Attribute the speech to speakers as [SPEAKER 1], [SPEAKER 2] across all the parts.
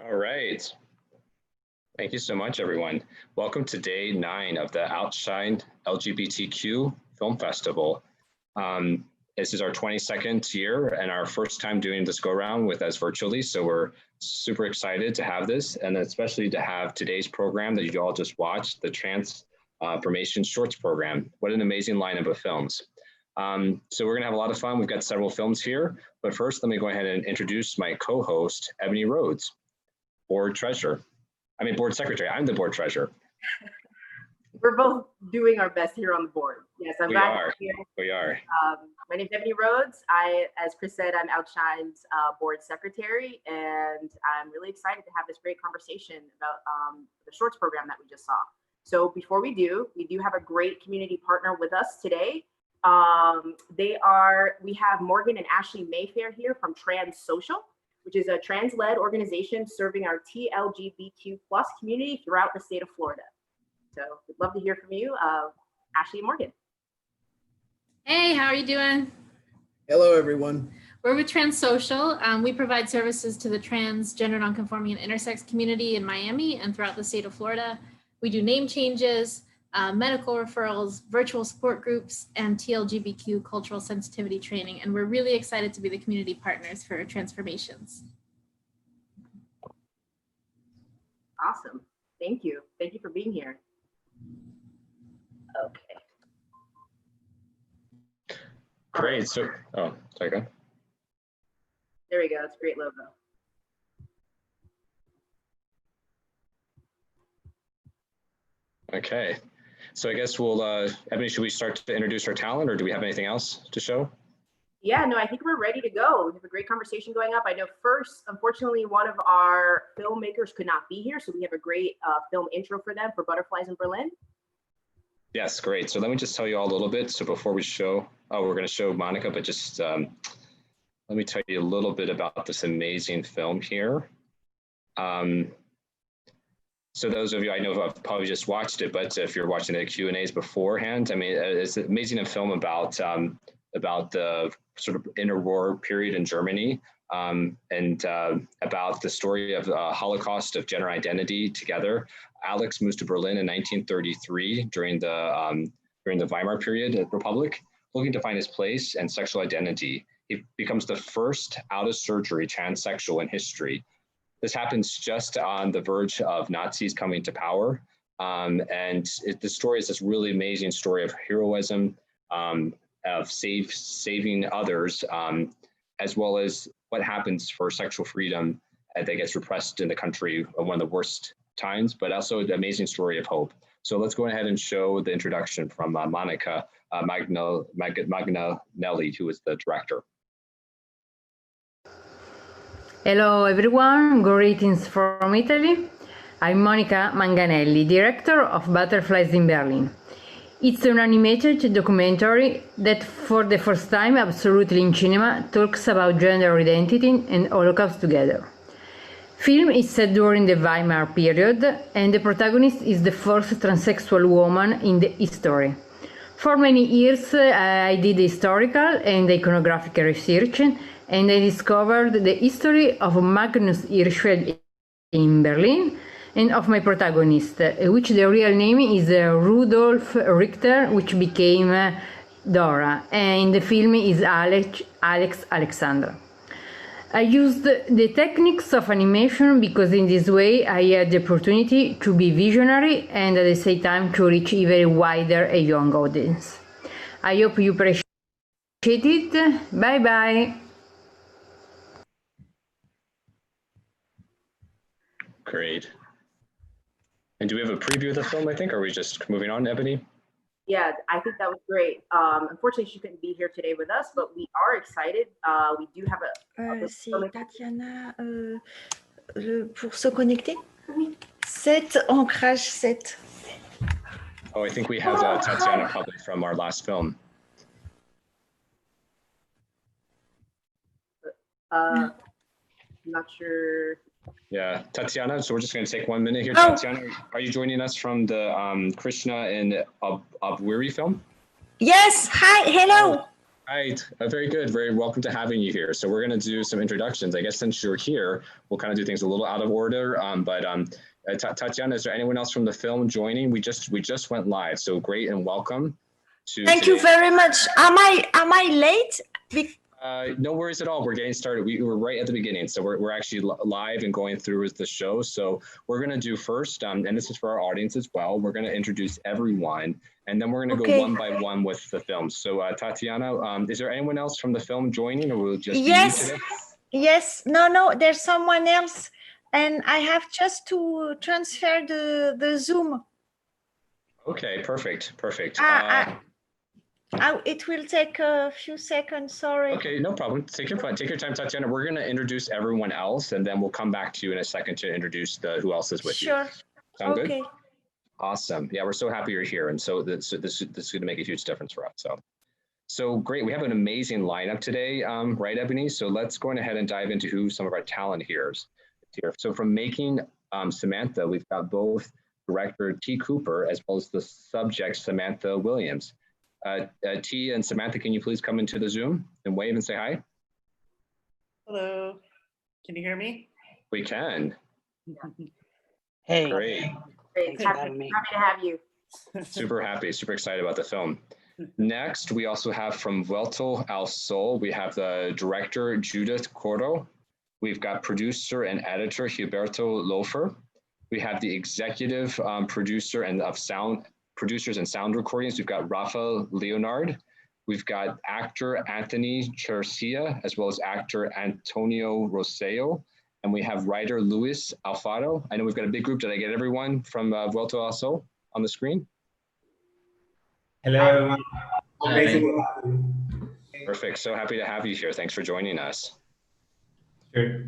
[SPEAKER 1] All right. Thank you so much, everyone. Welcome to day 9 of the Outshine LGBTQ Film Festival. This is our 22nd year and our first time doing this go around with us virtually. So we're super excited to have this, and especially to have today's program that you all just watched, the Transformation Shorts program. What an amazing lineup of films. So we're gonna have a lot of fun. We've got several films here, but first let me go ahead and introduce my co-host, Ebony Rhodes, board secretary. I'm the board treasurer.
[SPEAKER 2] We're both doing our best here on the board. Yes, I'm back here.
[SPEAKER 1] We are.
[SPEAKER 2] My name is Ebony Rhodes. As Chris said, I'm Outshine's board secretary, and I'm really excited to have this great conversation about the shorts program that we just saw. So before we do have a great community partner with us today. We have Morgan and Ashley Mayfair here from Trans Social, which is a trans-led organization serving our TLGBTQ+ community throughout the state of Florida. So we'd love to hear from you, Ashley and Morgan.
[SPEAKER 3] Hey, how are you doing?
[SPEAKER 4] Hello, everyone.
[SPEAKER 3] We're with Trans Social. We provide services to the trans, gender nonconforming, and intersex community in Miami and throughout the state of Florida. We do name changes, medical referrals, virtual support groups, and TLGBTQ cultural sensitivity training. And we're really excited to be the community partners for Transformations.
[SPEAKER 2] Awesome. Thank you. Thank you for being here. Okay.
[SPEAKER 1] Great. So, oh, sorry, go.
[SPEAKER 2] There we go. It's a great logo.
[SPEAKER 1] Okay. So I guess we'll, Ebony, should we start to introduce our talent, or do we have anything else to show?
[SPEAKER 2] Yeah, no, I think we're ready to go. We have a great conversation going up. I know first, unfortunately, one of our filmmakers could not be here, so we have a great film intro for them for Butterflies in Berlin.
[SPEAKER 1] Yes, great. So let me just tell you all a little bit. So before we show, we're going to show Monica, but just let me tell you a little bit about this amazing film here. So those of you I know who have probably just watched it, but if you're watching the Q&As beforehand, I mean, it's an amazing film about the sort of interwar period in Germany, and about the story of Holocaust of gender identity together. Alex moves to Berlin in 1933 during the Weimar period Republic, looking to find his place and sexual identity. He becomes the first out-of-surgery transsexual in history. This happens just on the verge of Nazis coming to power. The story is this really amazing story of heroism, of saving others, as well as what happens for sexual freedom that gets repressed in the country at one of the worst times, but also the amazing story of hope. So let's go ahead and show the introduction from Monica Manganelli, who is the director.
[SPEAKER 5] Hello everyone, greetings from Italy. I'm Monica Manganelli, director of Butterflies in Berlin. It's an animated documentary that for the first time absolutely in cinema talks about gender identity and Holocaust together. Film is set during the Weimar period, and the protagonist is the first transsexual woman in the history. For many years I did historical and iconographic research, and I discovered the history of Magnus Hirschfeld in Berlin and of my protagonist, which the real name is Rudolf Richter, which became Dora, and in the film is Alex Alexandra. I used the techniques of animation because in this way I had the opportunity to be visionary and at the same time to reach even wider a young audience. I hope you appreciate it. Bye bye.
[SPEAKER 1] Great. And do we have a preview of the film, I think, or are we just moving on, Ebony?
[SPEAKER 2] Yeah, I think that was great. Unfortunately, she couldn't be here today with us, but we are excited. We do have
[SPEAKER 6] C'est Tatiana pour se connecter. 7, ancrage 7.
[SPEAKER 1] Oh, I think we have Tatiana probably from our last film.
[SPEAKER 2] I'm not sure.
[SPEAKER 1] Yeah, Tatiana, so we're just going to take 1 minute here. Tatiana, are you joining us from the Krishna and Ombwiri film?
[SPEAKER 6] Yes, hi, hello.
[SPEAKER 1] Hi, very good. Very welcome to having you here. So we're going to do some introductions. I guess since you're here, we'll kind of do things a little out of order. Tatiana, is there anyone else from the film joining? We just went live, so great and welcome to.
[SPEAKER 6] Thank you very much. Am I late?
[SPEAKER 1] No worries at all. We're getting started. We were right at the beginning, so we're actually live and going through with the show. So we're going to do first, and this is for our audience as well. We're going to introduce everyone, and then we're going to go one by one with the film. So Tatiana, is there anyone else from the film joining, or will it just be you today?
[SPEAKER 6] Yes. No. There's someone else, and I have just to transfer the Zoom.
[SPEAKER 1] Okay. Perfect.
[SPEAKER 6] It will take a few seconds, sorry.
[SPEAKER 1] Okay, no problem. Take your time, Tatiana. We're going to introduce everyone else, and then we'll come back to you in a second to introduce who else is with you.
[SPEAKER 6] Sure.
[SPEAKER 1] Sound good? Awesome. Yeah, we're so happy you're here, and so this is going to make a huge difference for us. So great. We have an amazing lineup today, right, Ebony? So let's go ahead and dive into who some of our talent here is here. So from making Samantha, we've got both director T. Cooper as well as the subject Samantha Williams. T and Samantha, can you please come into the Zoom and wave and say hi?
[SPEAKER 7] Hello. Can you hear me?
[SPEAKER 1] We can.
[SPEAKER 7] Hey.
[SPEAKER 1] Great.
[SPEAKER 2] Happy to have you.
[SPEAKER 1] Super happy, super excited about the film. Next, we also have from Vuelta el Sol, we have the director Judith Corro. We've got producer and editor Gilberto Loffer. We have the executive producer and producers and sound recordings. We've got Rafa, Leonard. We've got actor Anthony Chersia, as well as actor Antonio Roseo. And we have writer Luis Alfaro. I know we've got a big group. Did I get everyone from Vuelta el Sol on the screen?
[SPEAKER 8] Hello.
[SPEAKER 1] Perfect. So happy to have you here. Thanks for joining us.
[SPEAKER 8] Sure.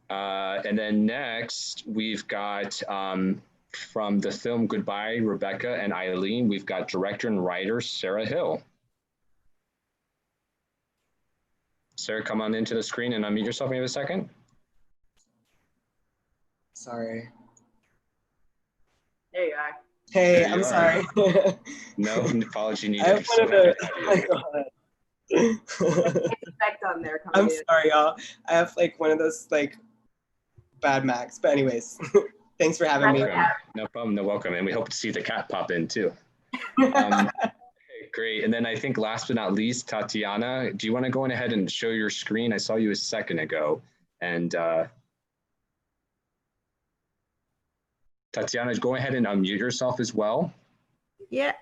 [SPEAKER 1] And then next, we've got from the film Goodbye, Rebecca and Eileen, we've got director and writer Sarah Hill. Sarah, come on into the screen and unmute yourself. Maybe a second.
[SPEAKER 9] Sorry.
[SPEAKER 2] There you are.
[SPEAKER 9] Hey, I'm sorry.
[SPEAKER 1] No apology needed.
[SPEAKER 9] I have one of the.
[SPEAKER 2] Effect on there.
[SPEAKER 9] I'm sorry, y'all. I have like one of those like bad Macs, but anyways, thanks for having me.
[SPEAKER 1] No problem. No, welcome. And we hope to see the cat pop in too. Okay, great. And then I think last but not least, Tatiana, do you want to go ahead and show your screen? I saw you a second ago. And Tatiana, go ahead and unmute yourself as well.
[SPEAKER 6] Yeah.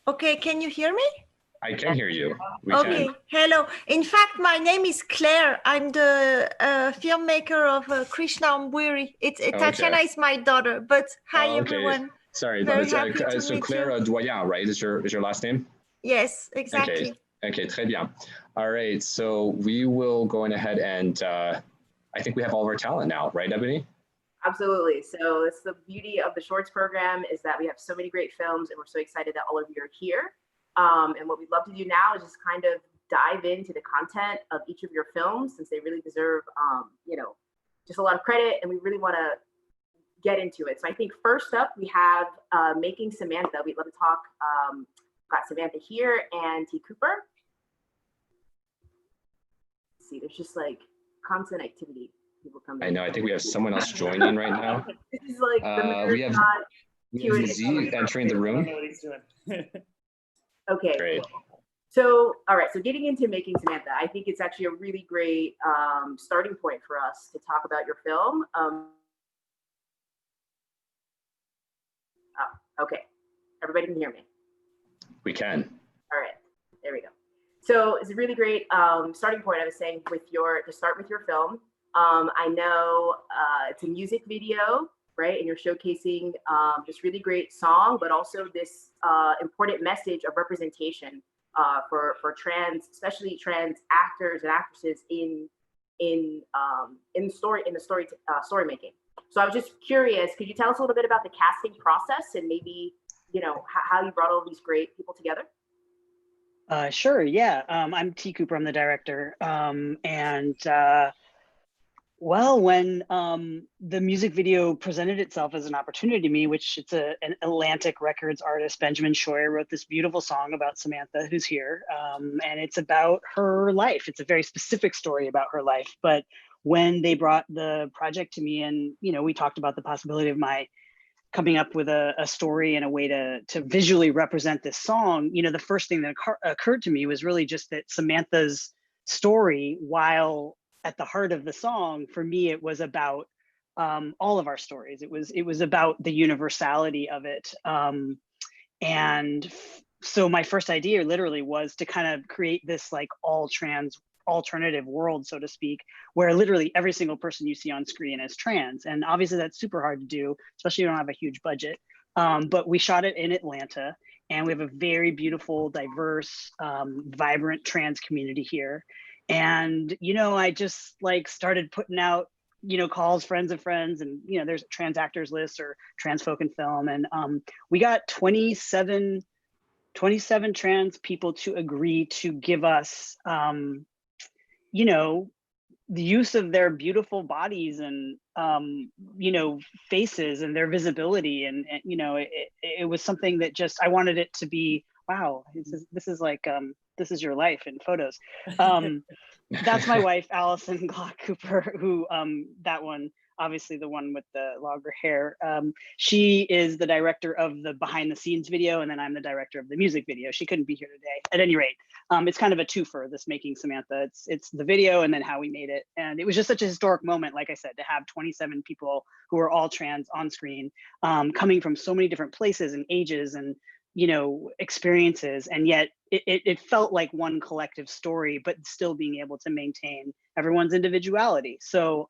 [SPEAKER 6] Okay, can you hear me?
[SPEAKER 1] I can hear you.
[SPEAKER 6] Okay, hello. In fact, my name is Claire. I'm the filmmaker of Krishna Ombwiri. Tatiana is my daughter, but hi everyone.
[SPEAKER 1] Sorry, so Claire Doyon, right? Is your last name?
[SPEAKER 6] Yes, exactly.
[SPEAKER 1] Okay, très bien. All right, so we will go ahead and I think we have all of our talent now, right, Ebony?
[SPEAKER 2] Absolutely. So it's the beauty of the Shorts program is that we have so many great films, and we're so excited that all of you are here. And what we'd love to do now is just kind of dive into the content of each of your films, since they really deserve, just a lot of credit, and we really want to get into it. So I think first up, we have Making Samantha. We'd love to talk, got Samantha here and T. Cooper. Let's see, there's just like constant activity. People coming.
[SPEAKER 1] I know, I think we have someone else joining right now.
[SPEAKER 2] This is like
[SPEAKER 1] we have Z entering the room.
[SPEAKER 2] Okay.
[SPEAKER 1] Great.
[SPEAKER 2] So, all right. So getting into Making Samantha, I think it's actually a really great starting point for us to talk about your film. Okay. Everybody can hear me.
[SPEAKER 1] We can.
[SPEAKER 2] All right. There we go. So it's a really great starting point. I was saying to start with your film. I know it's a music video, right? And you're showcasing this really great song, but also this important message of representation for trans, especially trans actors and actresses in story making. So I was just curious, could you tell us a little bit about the casting process and maybe how you brought all these great people together?
[SPEAKER 7] Sure. Yeah. I'm T. Cooper. I'm the director.
[SPEAKER 10] Well, when the music video presented itself as an opportunity to me, which it's an Atlantic Records artist, Benjamin Scheuer, wrote this beautiful song about Samantha, who's here. And it's about her life. It's a very specific story about her life. But when they brought the project to me and, you know, we talked about the possibility of my coming up with a story and a way to visually represent this song, you know, the first thing that occurred to me was really just that Samantha's story, while at the heart of the song, for me, it was about all of our stories. It was about the universality of it. So my first idea literally was to kind of create this like all trans alternative world, so to speak, where literally every single person you see on screen is trans. And obviously that's super hard to do, especially if you don't have a huge budget. But we shot it in Atlanta, and we have a very beautiful, diverse, vibrant trans community here. And, you know, I just like started putting out, you know, calls, friends of friends, and, you know, there's trans actors list or trans folk in film. And we got 27 trans people to agree to give us, you know, the use of their beautiful bodies and, you know, faces and their visibility. And you know, it was something that just, I wanted it to be, wow, this is like, this is your life in photos. That's my wife, Allison Glock-Cooper, who, that one, obviously the one with the longer hair. She is the director of the behind the scenes video, and then I'm the director of the music video. She couldn't be here today. At any rate, it's kind of a twofer, this Making Samantha. It's the video and then how we made it. And it was just such a historic moment, like I said, to have 27 people who are all trans on screen, coming from so many different places and ages and, you know, experiences. And yet it felt like one collective story, but still being able to maintain everyone's individuality. So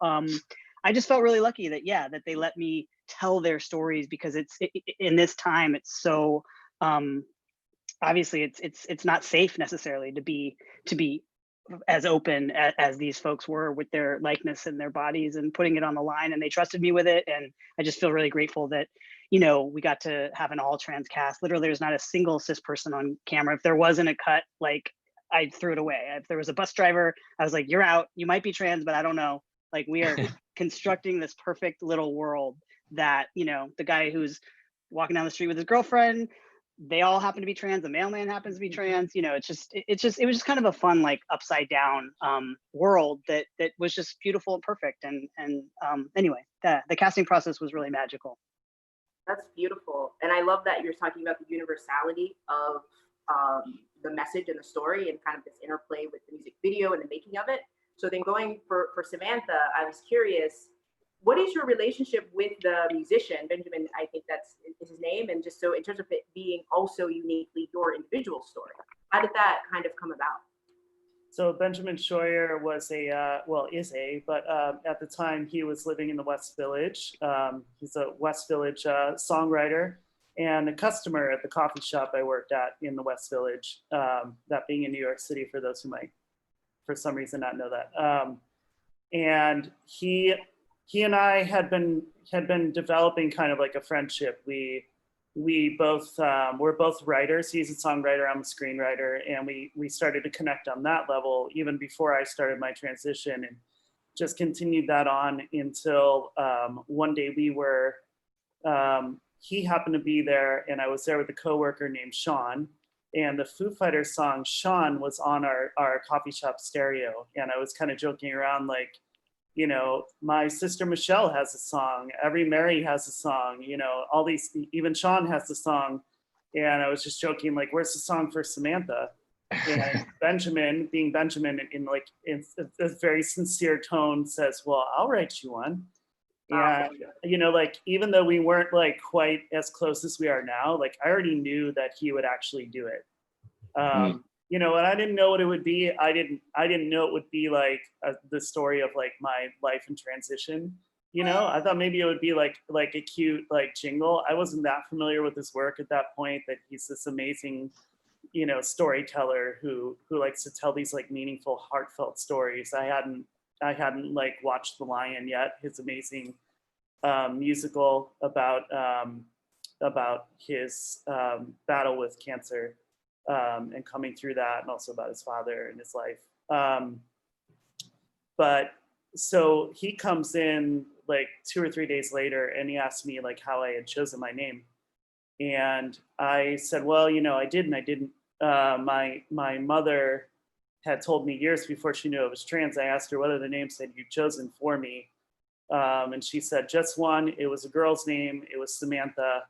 [SPEAKER 10] I just felt really lucky that, yeah, that they let me tell their stories, because in this time, it's so, obviously it's not safe necessarily to be as open as these folks were with their likeness and their bodies and putting it on the line, and they trusted me with it. And I just feel really grateful that, you know, we got to have an all trans cast. Literally, there's not a single cis person on camera. If there wasn't a cut, like, I threw it away. If there was a bus driver, I was like, you're out. You might be trans, but I don't know. Like, we are constructing this perfect little world that, you know, the guy who's walking down the street with his girlfriend, they all happen to be trans. The mailman happens to be trans. You know, it was just kind of a fun, like, upside down world that was just beautiful and perfect. And anyway, the casting process was really magical.
[SPEAKER 2] That's beautiful. And I love that you're talking about the universality of the message and the story, and kind of this interplay with the music video and the making of it. So then going for Samantha, I was curious, what is your relationship with the musician, Benjamin, I think is his name, and just so in terms of it being also uniquely your individual story, how did that kind of come about?
[SPEAKER 7] So Benjamin Scheuer was but at the time he was living in the West Village. He's a West Village songwriter and a customer at the coffee shop I worked at in the West Village, that being in New York City, for those who might for some reason not know that. And he and I had been developing kind of like a friendship. We both we're both writers. He's a songwriter, I'm a screenwriter, and we started to connect on that level even before I started my transition, and just continued that on until one day he happened to be there, and I was there with a coworker named Sean. And the Foo Fighters song Sean was on our coffee shop stereo. And I was kind of joking around, like, you know, my sister Michelle has a song, every Mary has a song, you know, all these, even Sean has a song. And I was just joking, like, where's the song for Samantha? And Benjamin, being Benjamin, in a very sincere tone, says, well, I'll write you one. And, you know, like, even though we weren't like quite as close as we are now, like, I already knew that he would actually do it. You know, and I didn't know what it would be. I didn't know it would be like the story of like my life and transition. You know, I thought maybe it would be like a cute like jingle. I wasn't that familiar with his work at that point, that he's this amazing, you know, storyteller who likes to tell these like meaningful, heartfelt stories. I hadn't like watched The Lion yet, his amazing musical about his battle with cancer and coming through that, and also about his father and his life. But so he comes in like 2 or 3 days later, and he asked me like how I had chosen my name. And I said, well, you know, I didn't. My mother had told me years before she knew I was trans. I asked her, what are the names that you've chosen for me? And she said, just one. It was a girl's name. It was Samantha.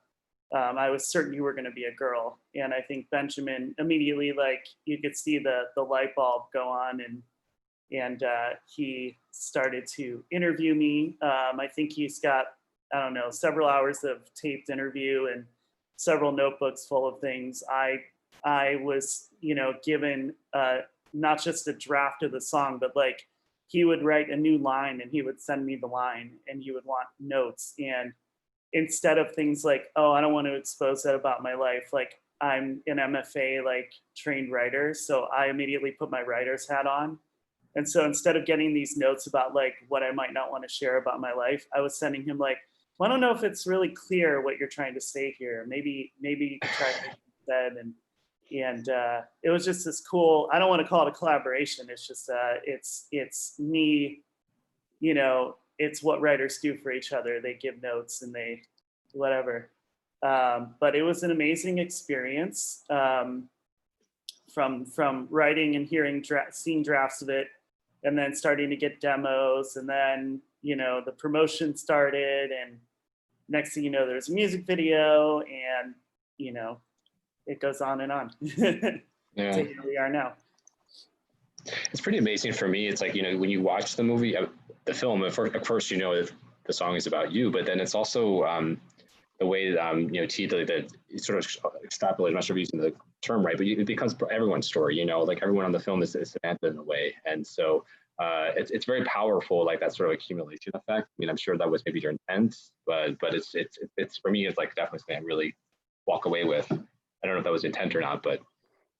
[SPEAKER 7] I was certain you were going to be a girl. And I think Benjamin immediately, like, you could see the light bulb go on, and he started to interview me. I think he's got, I don't know, several hours of taped interview and several notebooks full of things. I was, you know, given not just a draft of the song, but like he would write a new line and he would send me the line, and he would want notes. And instead of things like, oh, I don't want to expose that about my life, like I'm an MFA like trained writer, so I immediately put my writer's hat on. And so instead of getting these notes about like what I might not want to share about my life, I was sending him like, well, I don't know if it's really clear what you're trying to say here. Maybe you could try to instead. And it was just this cool, I don't want to call it a collaboration. It's just, it's me, you know, it's what writers do for each other. They give notes and they, whatever. But it was an amazing experience from writing and hearing, seeing drafts of it, and then starting to get demos. And then, you know, the promotion started, and next thing you know, there's a music video, and, you know, it goes on and on.
[SPEAKER 1] Yeah.
[SPEAKER 7] So here we are now.
[SPEAKER 1] It's pretty amazing for me. It's like, you know, when you watch the movie, the film, of course, you know, the song is about you, but then it's also the way, you know, that sort of extrapolate, I'm not sure if I'm using the term right, but it becomes everyone's story, you know, like everyone on the film is Samantha in a way. And so it's very powerful, like that sort of accumulation effect. I mean, I'm sure that was maybe your intent, but it's for me, it's like definitely something I really walk away with. I don't know if that was intent or not, but.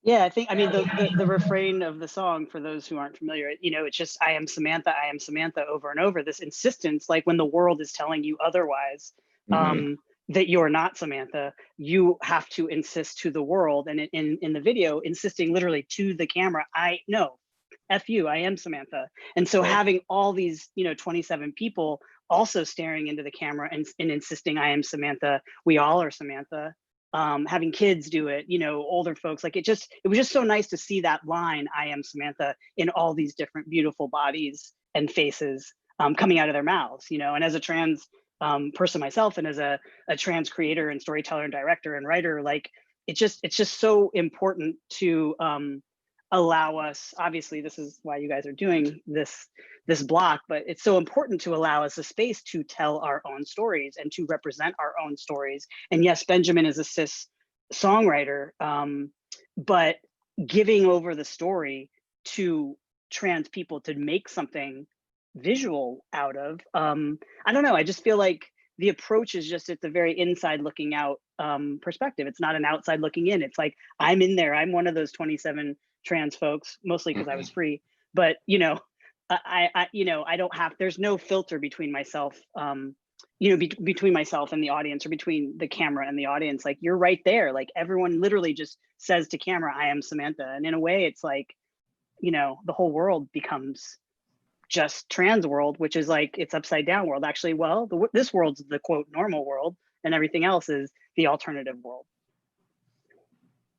[SPEAKER 10] Yeah, I mean, the refrain of the song, for those who aren't familiar, you know, it's just, I am Samantha over and over, this insistence, like when the world is telling you otherwise, that you're not Samantha, you have to insist to the world. And in the video, insisting literally to the camera, F you, I am Samantha. And so having all these, you know, 27 people also staring into the camera and insisting, I am Samantha, we all are Samantha. Having kids do it, you know, older folks, like it was just so nice to see that line, I am Samantha, in all these different beautiful bodies and faces coming out of their mouths, you know. And as a trans person myself, and as a trans creator and storyteller and director and writer, like it's just so important to allow us, obviously this is why you guys are doing this block, but it's so important to allow us a space to tell our own stories and to represent our own stories. And yes, Benjamin is a cis songwriter, but giving over the story to trans people to make something visual out of, I don't know, I just feel like the approach is just, it's a very inside looking out perspective. It's not an outside looking in. It's like, I'm in there, I'm one of those 27 trans folks, mostly because I was free, but you know, I you know, I don't have, there's no filter between myself, you know, between myself and the audience, or between the camera and the audience. Like, you're right there. Like, everyone literally just says to camera, I am Samantha. And in a way, it's like, you know, the whole world becomes just trans world, which is like, it's upside down world. Actually, well, this world's the quote normal world, and everything else is the alternative world.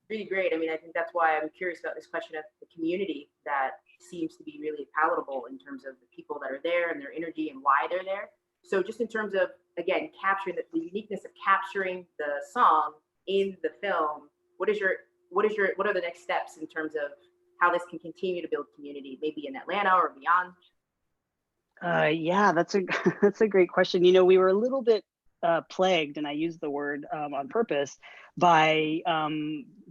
[SPEAKER 2] Really great. I mean, I think that's why I'm curious about this question of the community that seems to be really palatable in terms of the people that are there and their energy and why they're there. So just in terms of, again, capturing the uniqueness of capturing the song in the film, what are the next steps in terms of how this can continue to build community, maybe in Atlanta or beyond?
[SPEAKER 10] Yeah, that's a great question. You know, we were a little bit plagued, and I use the word on purpose, by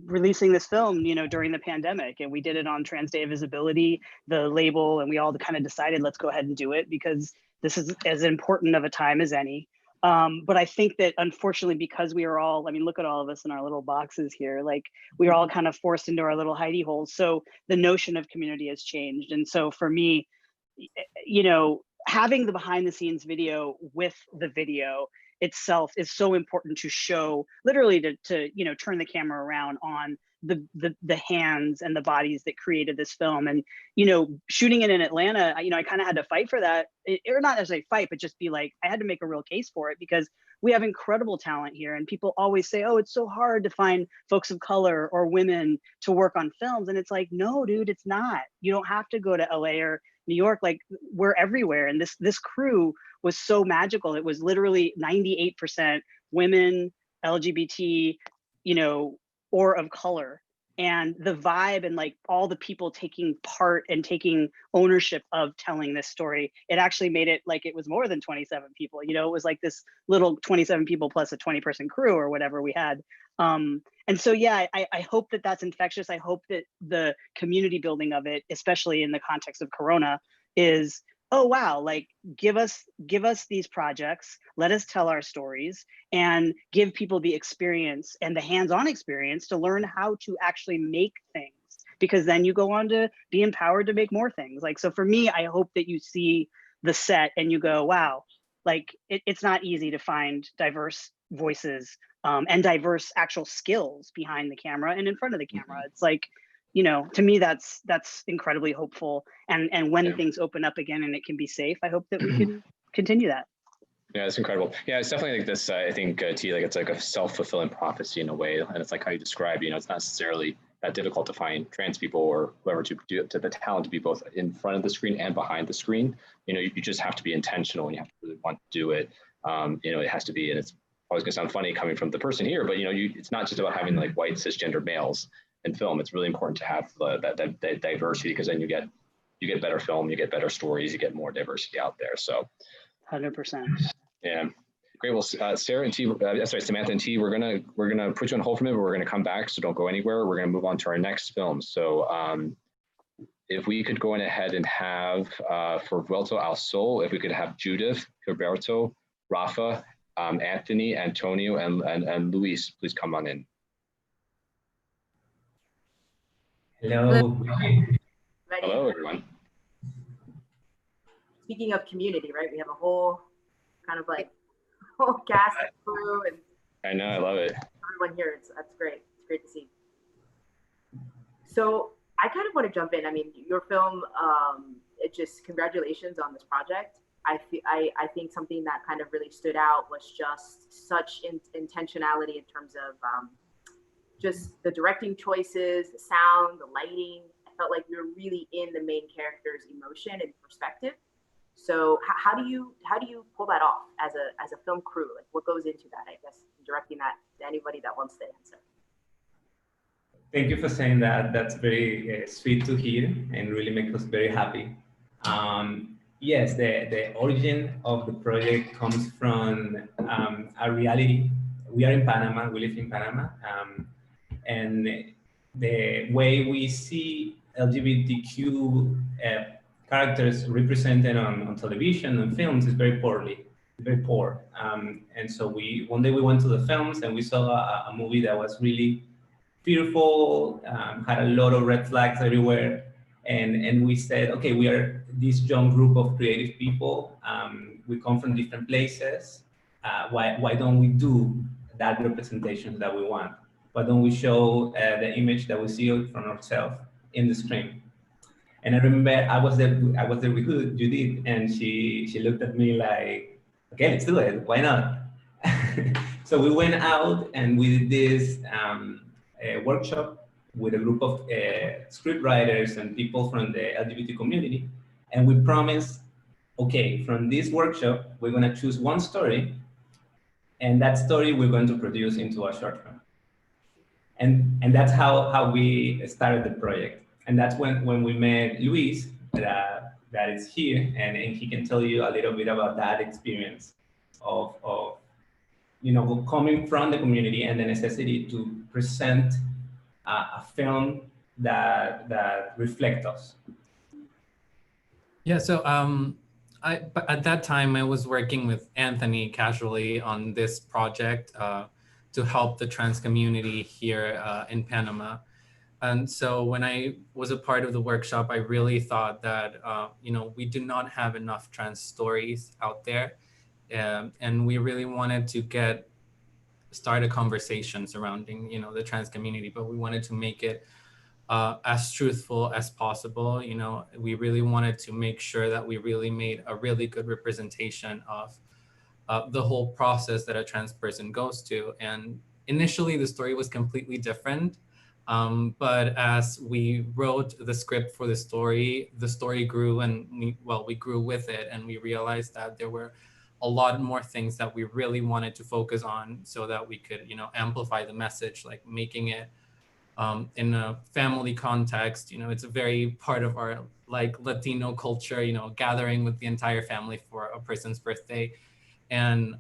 [SPEAKER 10] releasing this film, you know, during the pandemic. And we did it on Trans Day of Visibility, the label, and we all kind of decided, let's go ahead and do it, because this is as important of a time as any. But I think that unfortunately, because we are all, I mean, look at all of us in our little boxes here, like we are all kind of forced into our little hidey holes. So the notion of community has changed. And so for me, you know, having the behind the scenes video with the video itself is so important to show, literally to you know, turn the camera around on the hands and the bodies that created this film. And, you know, shooting it in Atlanta, you know, I kind of had to fight for that, or not necessarily fight, but just be like, I had to make a real case for it, because we have incredible talent here. And people always say, oh, it's so hard to find folks of color or women to work on films. And it's like, no, dude, it's not. You don't have to go to LA or New York. Like, we're everywhere. And this crew was so magical. It was literally 98% women, LGBT, you know, or of color. And the vibe and like all the people taking part and taking ownership of telling this story, it actually made it like it was more than 27 people. You know, it was like this little 27 people plus a 20-person crew or whatever we had. And so, yeah, I hope that that's infectious. I hope that the community building of it, especially in the context of Corona, is, oh, wow, like give us these projects, let us tell our stories, and give people the experience and the hands-on experience to learn how to actually make things, because then you go on to be empowered to make more things. Like, so for me, I hope that you see the set and you go, wow, like it's not easy to find diverse voices and diverse actual skills behind the camera and in front of the camera. It's like, you know, to me, that's incredibly hopeful. And when things open up again and it can be safe, I hope that we can continue that.
[SPEAKER 1] Yeah, it's incredible. Yeah, it's definitely like this, I think, T, like it's like a self-fulfilling prophecy in a way. And it's like how you describe, you know, it's not necessarily that difficult to find trans people or whoever to do to the talent to be both in front of the screen and behind the screen. You know, you just have to be intentional and you have to really want to do it. You know, it has to be, and it's always gonna sound funny coming from the person here, but you know, it's not just about having like white cisgender males in film. It's really important to have that diversity, because then you get better film, you get better stories, you get more diversity out there. So
[SPEAKER 10] 100%.
[SPEAKER 1] Yeah, great. Well, Sarah and T, sorry, Samantha and T, we're gonna put you on hold for a minute, but we're gonna come back, so don't go anywhere. We're gonna move on to our next film. So if we could go ahead and have for Vuelta el Sol, if we could have Judith, Gilberto, Rafa, Anthony, Antonio, and Luis, please come on in.
[SPEAKER 8] Hello.
[SPEAKER 1] Hello, everyone.
[SPEAKER 2] Speaking of community, right? We have a whole kind of like whole cast and crew, and
[SPEAKER 1] I know, I love it.
[SPEAKER 2] Everyone here, that's great. It's great to see. So I kind of want to jump in. I mean, your film, it just, congratulations on this project. I think something that kind of really stood out was just such intentionality in terms of just the directing choices, the sound, the lighting. I felt like we were really in the main character's emotion and perspective. So how do you pull that off as a film crew? Like, what goes into that? I guess directing that to anybody that wants to answer.
[SPEAKER 8] Thank you for saying that. That's very sweet to hear and really makes us very happy. Yes, the origin of the project comes from a reality. We are in Panama, we live in Panama, and the way we see LGBTQ characters represented on television and films is very poor. And so one day we went to the films and we saw a movie that was really fearful, had a lot of red flags everywhere. And we said, okay, we are this young group of creative people. We come from different places. Why don't we do that representation that we want? Why don't we show the image that we see from ourselves in the screen? And I remember I was there with Judith, and she looked at me like, okay, let's do it. Why not? So we went out and we did this workshop with a group of script writers and people from the LGBT community. And we promised, okay, from this workshop, we're going to choose one story, and that story we're going to produce into a short film. And that's how we started the project. And that's when we met Luis, that is here, and he can tell you a little bit about that experience of you know, coming from the community and the necessity to present a film that reflects us.
[SPEAKER 11] Yeah, so but at that time I was working with Anthony casually on this project to help the trans community here in Panama. And so when I was a part of the workshop, I really thought that, you know, we do not have enough trans stories out there. And we really wanted to get start a conversation surrounding, you know, the trans community, but we wanted to make it as truthful as possible. You know, we really wanted to make sure that we really made a really good representation of the whole process that a trans person goes to. And initially the story was completely different. But as we wrote the script for the story grew, and we grew with it, and we realized that there were a lot more things that we really wanted to focus on so that we could, you know, amplify the message, like making it in a family context. You know, it's a very part of our like Latino culture, you know, gathering with the entire family for a person's birthday. And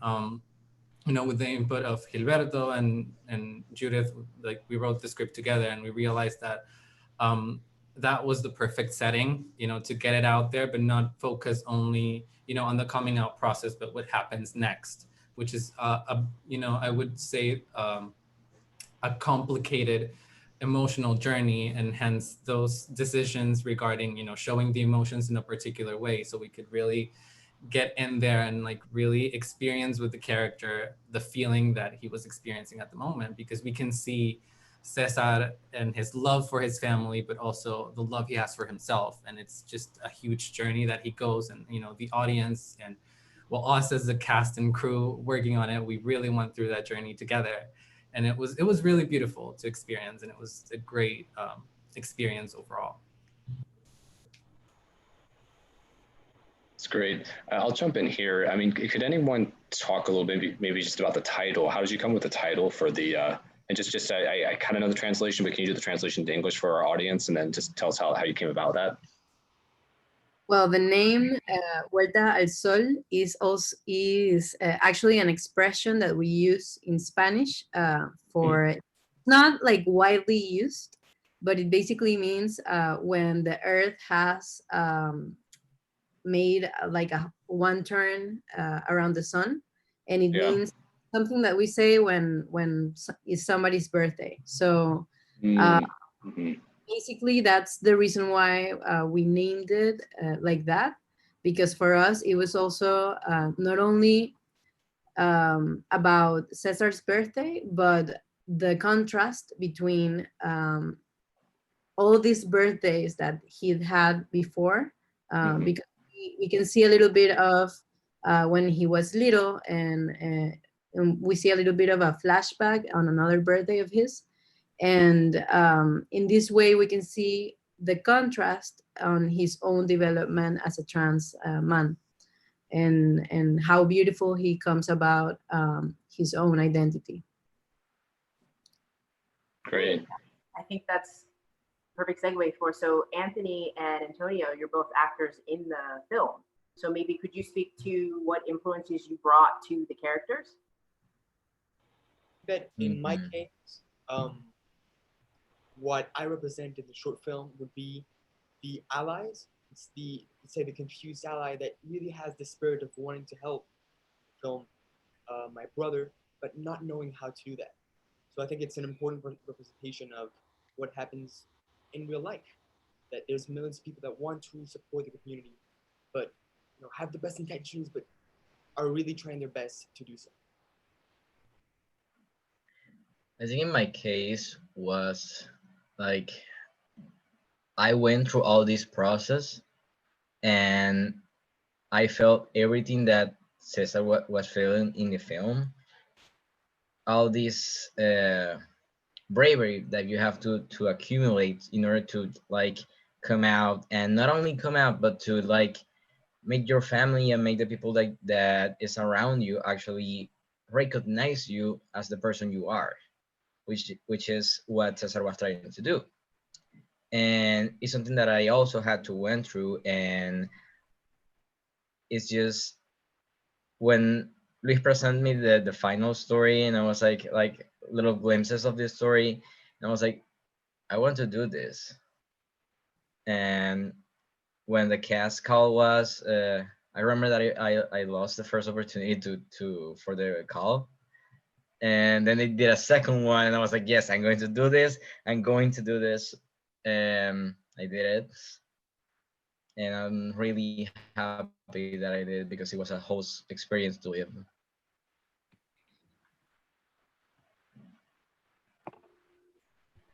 [SPEAKER 11] you know, with the input of Gilberto and Judith, like we wrote the script together, and we realized that that was the perfect setting, you know, to get it out there, but not focus only, you know, on the coming out process, but what happens next, which is you know, I would say a complicated emotional journey, and hence those decisions regarding, you know, showing the emotions in a particular way, so we could really get in there and like really experience with the character the feeling that he was experiencing at the moment, because we can see Cesar and his love for his family, but also the love he has for himself. And it's just a huge journey that he goes, and, you know, the audience and, well, us as the cast and crew working on it, we really went through that journey together. And it was really beautiful to experience, and it was a great experience overall.
[SPEAKER 1] It's great. I'll jump in here. I mean, could anyone talk a little bit, maybe just about the title? How did you come with the title for the, and I kind of know the translation, but can you do the translation to English for our audience, and then just tell us how you came about that?
[SPEAKER 12] Well, the name Vuelta el Sol is actually an expression that we use in Spanish for, not like widely used, but it basically means when the earth has made like a one turn around the sun, and it means something that we say when it's somebody's birthday. So basically that's the reason why we named it like that, because for us it was also not only about Cesar's birthday, but the contrast between all these birthdays that he'd had before, because we can see a little bit of when he was little, and we see a little bit of a flashback on another birthday of his. And in this way, we can see the contrast on his own development as a trans man, and how beautiful he comes about his own identity.
[SPEAKER 1] Great.
[SPEAKER 2] I think that's perfect segue for, so Anthony and Antonio, you're both actors in the film. So maybe could you speak to what influences you brought to the characters?
[SPEAKER 9] But in my case, what I represent in the short film would be the allies. It's the, let's say, the confused ally that really has the spirit of wanting to help film my brother, but not knowing how to do that. So I think it's an important representation of what happens in real life, that there's millions of people that want to support the community, but have the best intentions, but are really trying their best to do so.
[SPEAKER 13] I think in my case was like, I went through all this process and I felt everything that Cesar was feeling in the film. All this bravery that you have to accumulate in order to like come out, and not only come out, but to like make your family and make the people that is around you actually recognize you as the person you are, which is what Cesar was trying to do. And it's something that I also had to went through, and it's just when Luis presented me the final story, and I was like little glimpses of this story, and I was like, I want to do this. And when the cast call was, I remember that I lost the first opportunity for the call, and then they did a second one, and I was like, yes, I'm going to do this. I'm going to do this. I did it, and I'm really happy that I did, because it was a whole experience to live.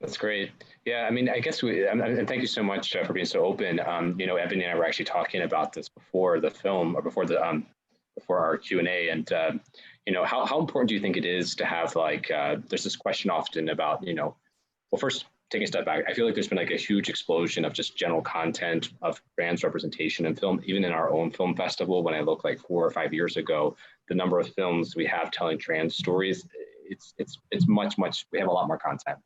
[SPEAKER 1] That's great. Yeah, I mean, I guess and thank you so much for being so open. You know, Ebony and I were actually talking about this before the film, or before our Q&A, and you know, how important do you think it is to have like, there's this question often about, you know, well, first taking a step back, I feel like there's been like a huge explosion of just general content of trans representation in film, even in our own film festival. When I look like 4 or 5 years ago, the number of films we have telling trans stories, it's much, we have a lot more content.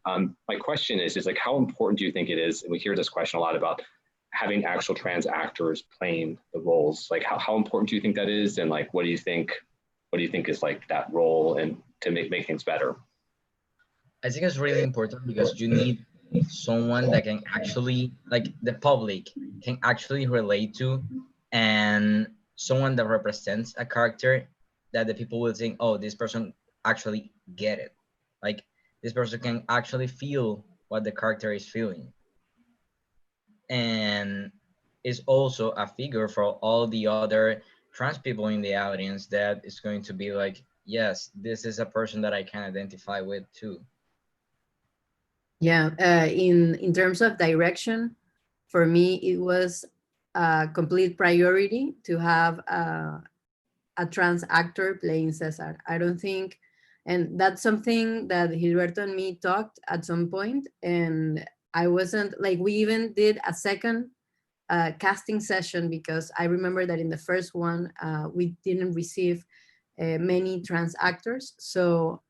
[SPEAKER 1] My question is like, how important do you think it is? And we hear this question a lot about having actual trans actors playing the roles. Like, how important do you think that is? And like, what do you think is like that role and to make things better?
[SPEAKER 13] I think it's really important because you need someone that can actually, like the public can actually relate to, and someone that represents a character that the people will think, oh, this person actually get it. Like this person can actually feel what the character is feeling. And is also a figure for all the other trans people in the audience that is going to be like, yes, this is a person that I can identify with too.
[SPEAKER 12] Yeah, in terms of direction, for me, it was a complete priority to have a trans actor playing Cesar. I don't think, and that's something that Gilberto and me talked at some point, and I wasn't, like, we even did a second casting session because I remember that in the first one, we didn't receive many trans actors. So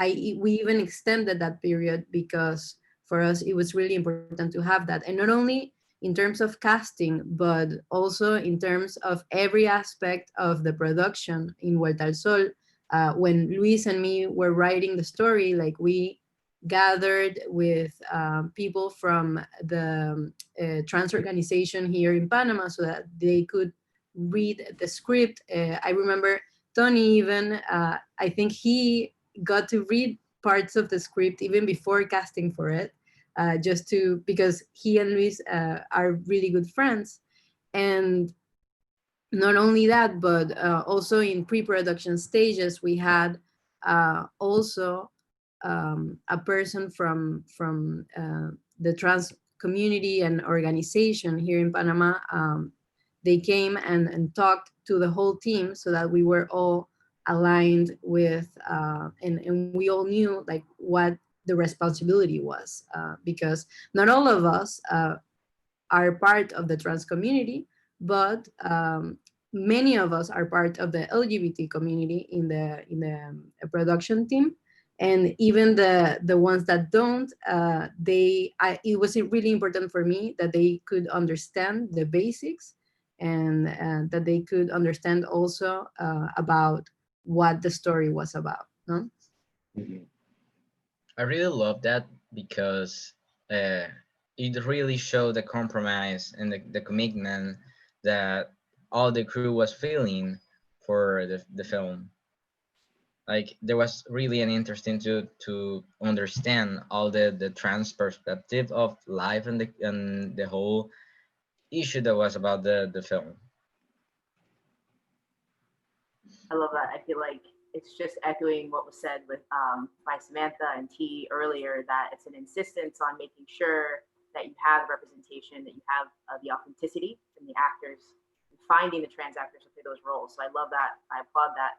[SPEAKER 12] we even extended that period because for us, it was really important to have that. And not only in terms of casting, but also in terms of every aspect of the production in Vuelta el Sol. When Luis and me were writing the story, like we gathered with people from the trans organization here in Panama so that they could read the script. I remember Tony even, I think he got to read parts of the script even before casting for it, because he and Luis are really good friends. And not only that, but also in pre-production stages, we had also a person from the trans community and organization here in Panama. They came and talked to the whole team so that we were all aligned with, and we all knew like what the responsibility was, because not all of us are part of the trans community, but many of us are part of the LGBT community in the production team. And even the ones that don't, it was really important for me that they could understand the basics, and that they could understand also about what the story was about. No?
[SPEAKER 13] Mm-hmm. I really love that because it really showed the compromise and the commitment that all the crew was feeling for the film. Like there was really an interesting to understand all the trans perspective of life and the whole issue that was about the film.
[SPEAKER 2] I love that. I feel like it's just echoing what was said with by Samantha and T earlier, that it's an insistence on making sure that you have representation, that you have the authenticity in the actors, and finding the trans actors to play those roles. So I love that. I applaud that.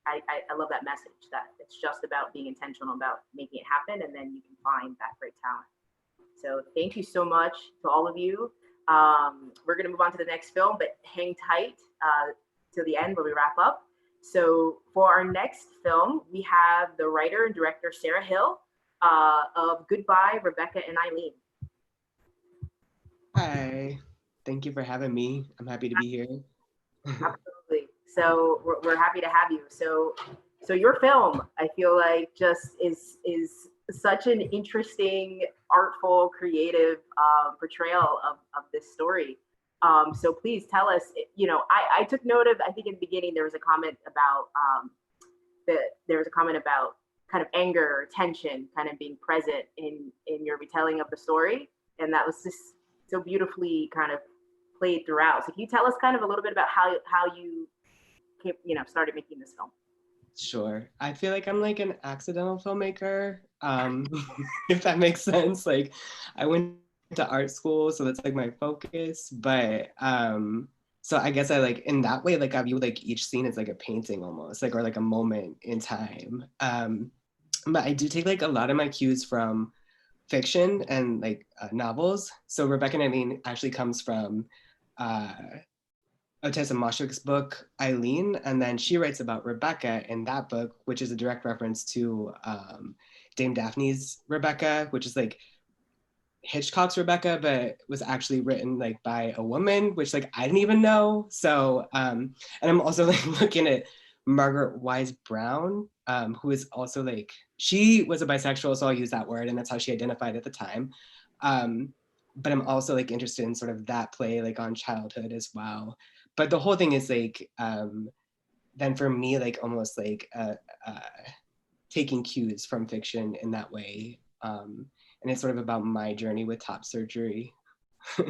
[SPEAKER 2] I love that message, that it's just about being intentional about making it happen, and then you can find that great talent. So thank you so much to all of you. We're going to move on to the next film, but hang tight to the end where we wrap up. So for our next film, we have the writer and director Sarah Hill of Goodbye, Rebecca and Eileen.
[SPEAKER 14] Hi, thank you for having me. I'm happy to be here.
[SPEAKER 2] Absolutely. So we're happy to have you. So your film, I feel like, just is such an interesting, artful, creative portrayal of this story. So please tell us, I took note of, I think in the beginning, there was a comment about kind of anger or tension kind of being present in your retelling of the story. And that was just so beautifully kind of played throughout. So can you tell us kind of a little bit about how you started making this film?
[SPEAKER 14] Sure. I feel like I'm like an accidental filmmaker, if that makes sense. Like I went to art school, so that's like my focus. But so I guess I like in that way, like I view like each scene as like a painting almost, like or like a moment in time. But I do take like a lot of my cues from fiction and like novels. So Rebecca and Eileen actually comes from Ottessa Moshuk's book, Eileen, and then she writes about Rebecca in that book, which is a direct reference to Dame Daphne's Rebecca, which is like Hitchcock's Rebecca, but was actually written like by a woman, which like I didn't even know. So, and I'm also like looking at Margaret Wise Brown, who is also like, she was a bisexual, so I'll use that word, and that's how she identified at the time. But I'm also like interested in sort of that play like on childhood as well. But the whole thing is like, then for me, like almost like taking cues from fiction in that way. And it's sort of about my journey with top surgery.
[SPEAKER 2] Yeah,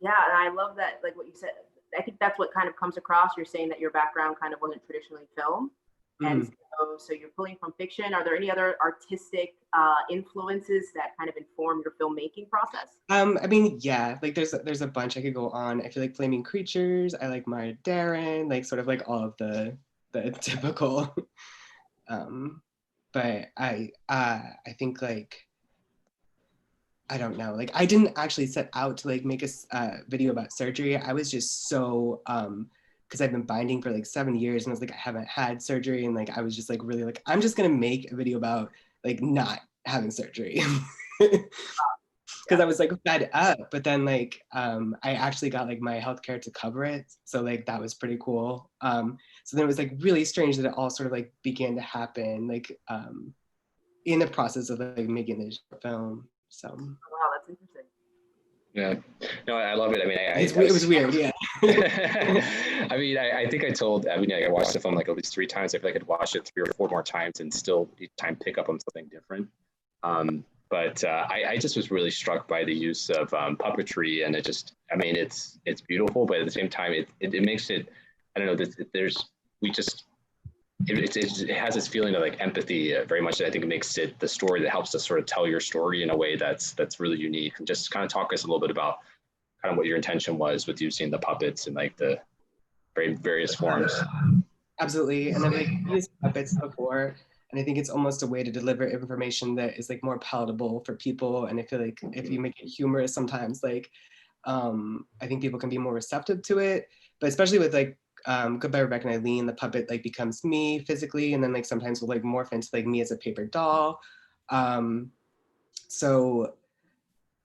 [SPEAKER 2] and I love that, like what you said. I think that's what kind of comes across. You're saying that your background kind of wasn't traditionally film. And so you're pulling from fiction. Are there any other artistic influences that kind of inform your filmmaking process?
[SPEAKER 14] I mean, yeah, like there's a bunch I could go on. I feel like Flaming Creatures. I like Mara Deren, like sort of like all of the typical. But I think like, I don't know, like I didn't actually set out to like make a video about surgery. I was just so because I've been binding for like 7 years, and I was like, I haven't had surgery, and like I was just like really like, I'm just gonna make a video about like not having surgery. Because I was like fed up, but then like I actually got like my healthcare to cover it, so like that was pretty cool. So then it was like really strange that it all sort of like began to happen like in the process of like making this film. So
[SPEAKER 2] wow, that's interesting.
[SPEAKER 1] Yeah, no, I love it. I mean,
[SPEAKER 14] it was weird, yeah.
[SPEAKER 1] I mean, I think I told, I mean, I watched the film like at least 3 times. I feel like I could watch it 3 or 4 more times and still each time pick up on something different. But I just was really struck by the use of puppetry, and it just, I mean, it's beautiful, but at the same time, it makes it, I don't know, it has this feeling of like empathy very much. I think it makes it the story that helps to sort of tell your story in a way that's really unique. And just kind of talk us a little bit about kind of what your intention was with using the puppets in like the very various forms.
[SPEAKER 14] Absolutely, and I've like used puppets before, and I think it's almost a way to deliver information that is like more palatable for people. And I feel like if you make it humorous, sometimes like I think people can be more receptive to it. But especially with like Goodbye Rebecca and Eileen, the puppet like becomes me physically, and then like sometimes will like morph into like me as a paper doll. So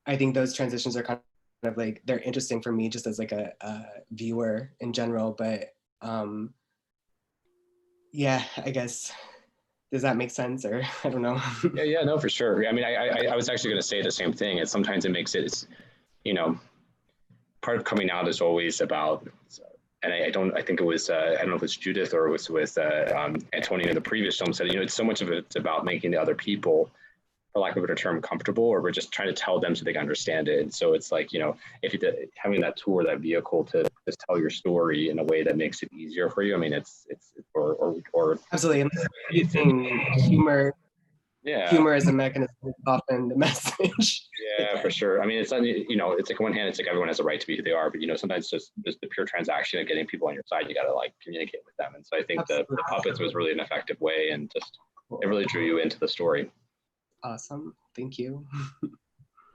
[SPEAKER 14] I think those transitions are kind of like, they're interesting for me just as like a viewer in general. But yeah, I guess, does that make sense, or I don't know?
[SPEAKER 1] Yeah, no, for sure. I mean, I was actually going to say the same thing. And sometimes it makes it, you know, part of coming out is always about, and I think it was, I don't know if it's Judith or it was with Antonio in the previous film said, you know, it's so much of it's about making the other people, for lack of a better term, comfortable, or we're just trying to tell them so they can understand it. And so it's like, you know, if you having that tool, that vehicle to just tell your story in a way that makes it easier for you. I mean, it's or
[SPEAKER 14] absolutely. And using humor.
[SPEAKER 1] Yeah.
[SPEAKER 14] Humor as a mechanism is often the message.
[SPEAKER 1] Yeah, for sure. I mean, it's not, you know, it's like on one hand, it's like everyone has a right to be who they are, but you know, sometimes just the pure transaction of getting people on your side, you got to like communicate with them. And so I think the puppets was really an effective way, and just it really drew you into the story.
[SPEAKER 14] Awesome, thank you.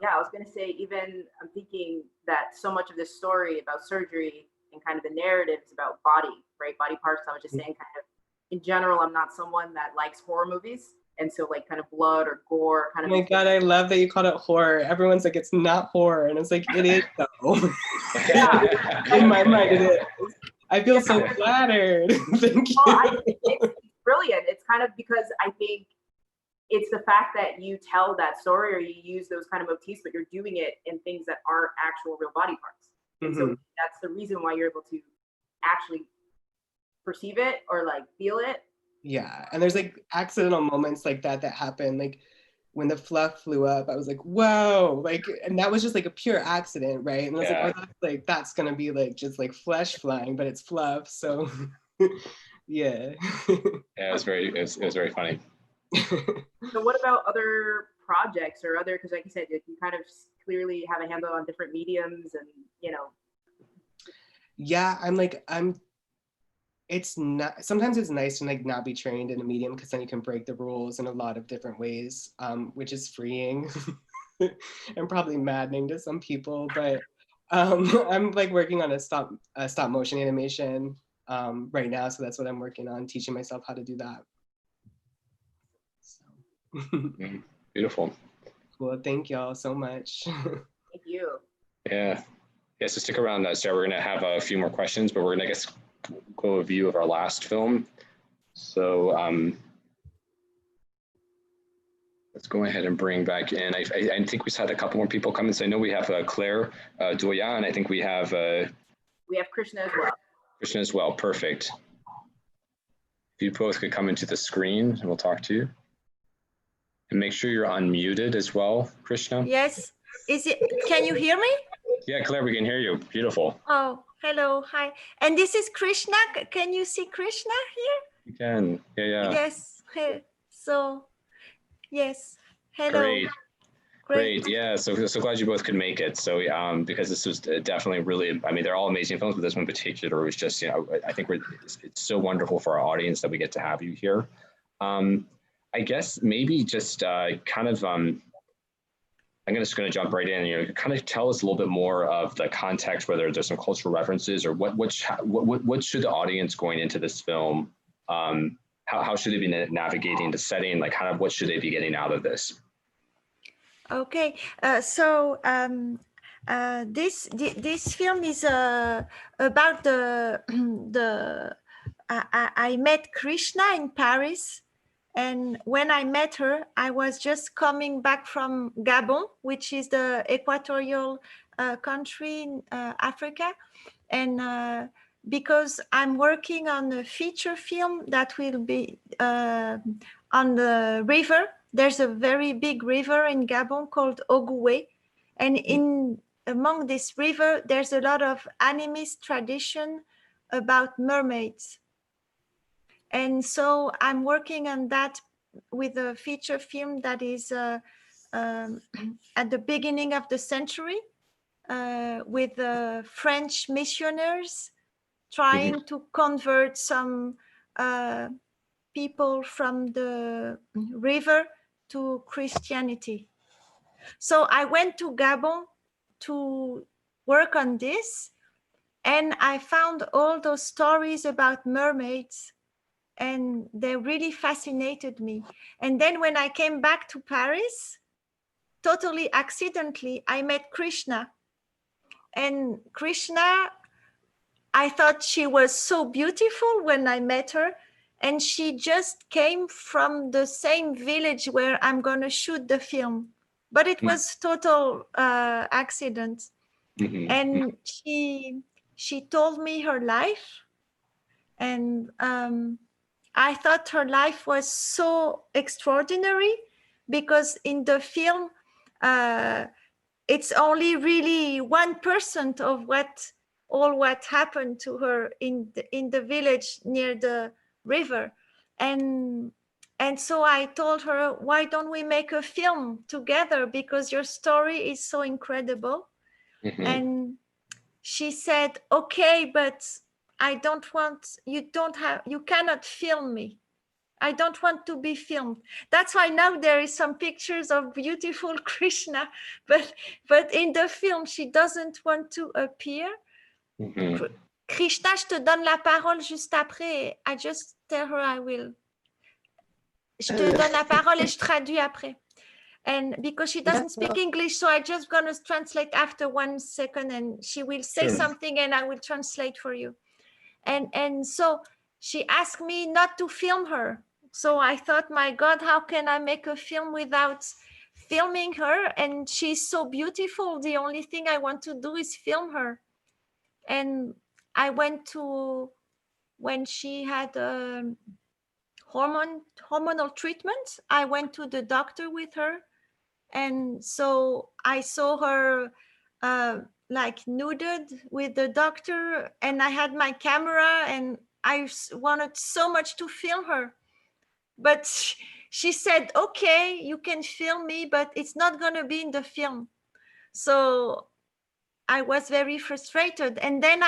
[SPEAKER 2] Yeah, I was gonna say, even I'm thinking that so much of this story about surgery and kind of the narratives about body, right? Body parts. I was just saying, kind of in general, I'm not someone that likes horror movies. And so like kind of blood or gore kind of.
[SPEAKER 14] Oh my God, I love that you called it horror. Everyone's like, it's not horror. And it's like, it is though. Yeah. In my mind, it is. I feel so flattered. Thank you.
[SPEAKER 2] Well, it's brilliant. It's kind of because I think it's the fact that you tell that story, or you use those kind of motifs, but you're doing it in things that aren't actual real body parts. And so that's the reason why you're able to actually perceive it or like feel it.
[SPEAKER 14] Yeah, and there's like accidental moments like that happen. Like when the fluff flew up, I was like, whoa, like, and that was just like a pure accident, right? And I was like, oh, that's gonna be like just like flesh flying, but it's fluff. So Yeah.
[SPEAKER 1] Yeah, it was very funny.
[SPEAKER 2] So what about other projects or other, because like you said, you kind of clearly have a handle on different mediums and, you know.
[SPEAKER 14] Yeah, it's not, sometimes it's nice to like not be trained in a medium because then you can break the rules in a lot of different ways, which is freeing and probably maddening to some people, but I'm like working on a stop motion animation right now, so that's what I'm working on, teaching myself how to do that. So.
[SPEAKER 1] Beautiful.
[SPEAKER 14] Well, thank y'all so much.
[SPEAKER 2] Thank you.
[SPEAKER 1] Yeah. Yeah, so stick around, Sarah. We're gonna have a few more questions, but we're gonna go a view of our last film. So let's go ahead and bring back in. I think we had a couple more people come in. So I know we have Claire, Doyon. I think we have
[SPEAKER 2] Chrishna as well.
[SPEAKER 1] Chrishna as well. Perfect. If you both could come into the screen, and we'll talk to you. And make sure you're unmuted as well, Chrishna.
[SPEAKER 6] Yes. Can you hear me?
[SPEAKER 1] Yeah, Claire, we can hear you. Beautiful.
[SPEAKER 6] Oh, hello. Hi. And this is Chrishna. Can you see Chrishna here?
[SPEAKER 1] You can. Yeah.
[SPEAKER 6] Yes. So, yes. Hello.
[SPEAKER 1] Great. Yeah. So glad you both could make it. So because this was definitely really, I mean, they're all amazing films, but this one in particular was just, I think it's so wonderful for our audience that we get to have you here. I guess maybe just kind of, I'm just going to jump right in and kind of tell us a little bit more of the context, whether there's some cultural references or what should the audience going into this film, how should they be navigating the setting, like kind of what should they be getting out of this?
[SPEAKER 6] Okay, so this film is about I met Chrishna in Paris. And when I met her, I was just coming back from Gabon, which is the equatorial country in Africa. And because I'm working on a feature film that will be on the river. There's a very big river in Gabon called Ogoué. And among this river, there's a lot of animist tradition about mermaids. And so I'm working on that with a feature film that is at the beginning of the century with French missionaries trying to convert some people from the river to Christianity. So I went to Gabon to work on this, and I found all those stories about mermaids, and they really fascinated me. And then when I came back to Paris, totally accidentally, I met Chrishna. And Chrishna, I thought she was so beautiful when I met her. And she just came from the same village where I'm going to shoot the film. But it was total accident. And she told me her life. And I thought her life was so extraordinary because in the film, it's only really 1% of what happened to her in the village near the river. And so I told her, why don't we make a film together? Because your story is so incredible. And she said, okay, but I don't want, you cannot film me. I don't want to be filmed. That's why now there is some pictures of beautiful Chrishna, but in the film, she doesn't want to appear. Chrishna, je te donne la parole juste après. I just tell her I will. Je te donne la parole et je traduis après. And because she doesn't speak English, so I just gonna translate after 1 second, and she will say something and I will translate for you. And so she asked me not to film her. So I thought, my God, how can I make a film without filming her? And she's so beautiful. The only thing I want to do is film her. And I went to, when she had hormonal treatment, I went to the doctor with her. And so I saw her like nuded with the doctor, and I had my camera, and wanted so much to film her, but she said, okay, you can film me, but it's not going to be in the film. So I was very frustrated. And then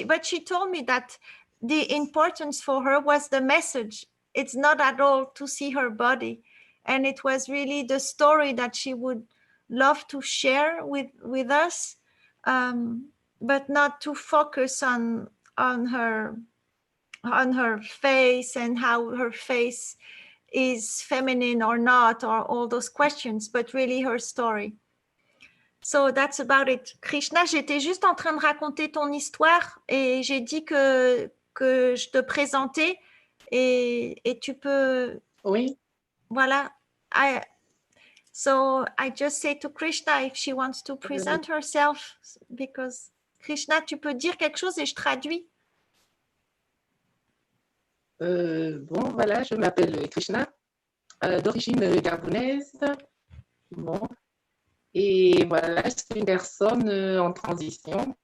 [SPEAKER 6] but she told me that the importance for her was the message. It's not at all to see her body. And it was really the story that she would love to share with us, but not to focus on her face and how her face is feminine or not, or all those questions, but really her story. So that's about it. Chrishna, j'étais juste en train de raconter ton histoire et j'ai dit que je te présentais et tu peux...
[SPEAKER 12] Oui.
[SPEAKER 6] Voilà. So I just say to Chrishna if she wants to present herself, because Chrishna, tu peux dire quelque chose et je traduis.
[SPEAKER 15] Bon, voilà, je m'appelle Krishna, d'origine gabonaise. Bon, et voilà, je suis une personne en transition.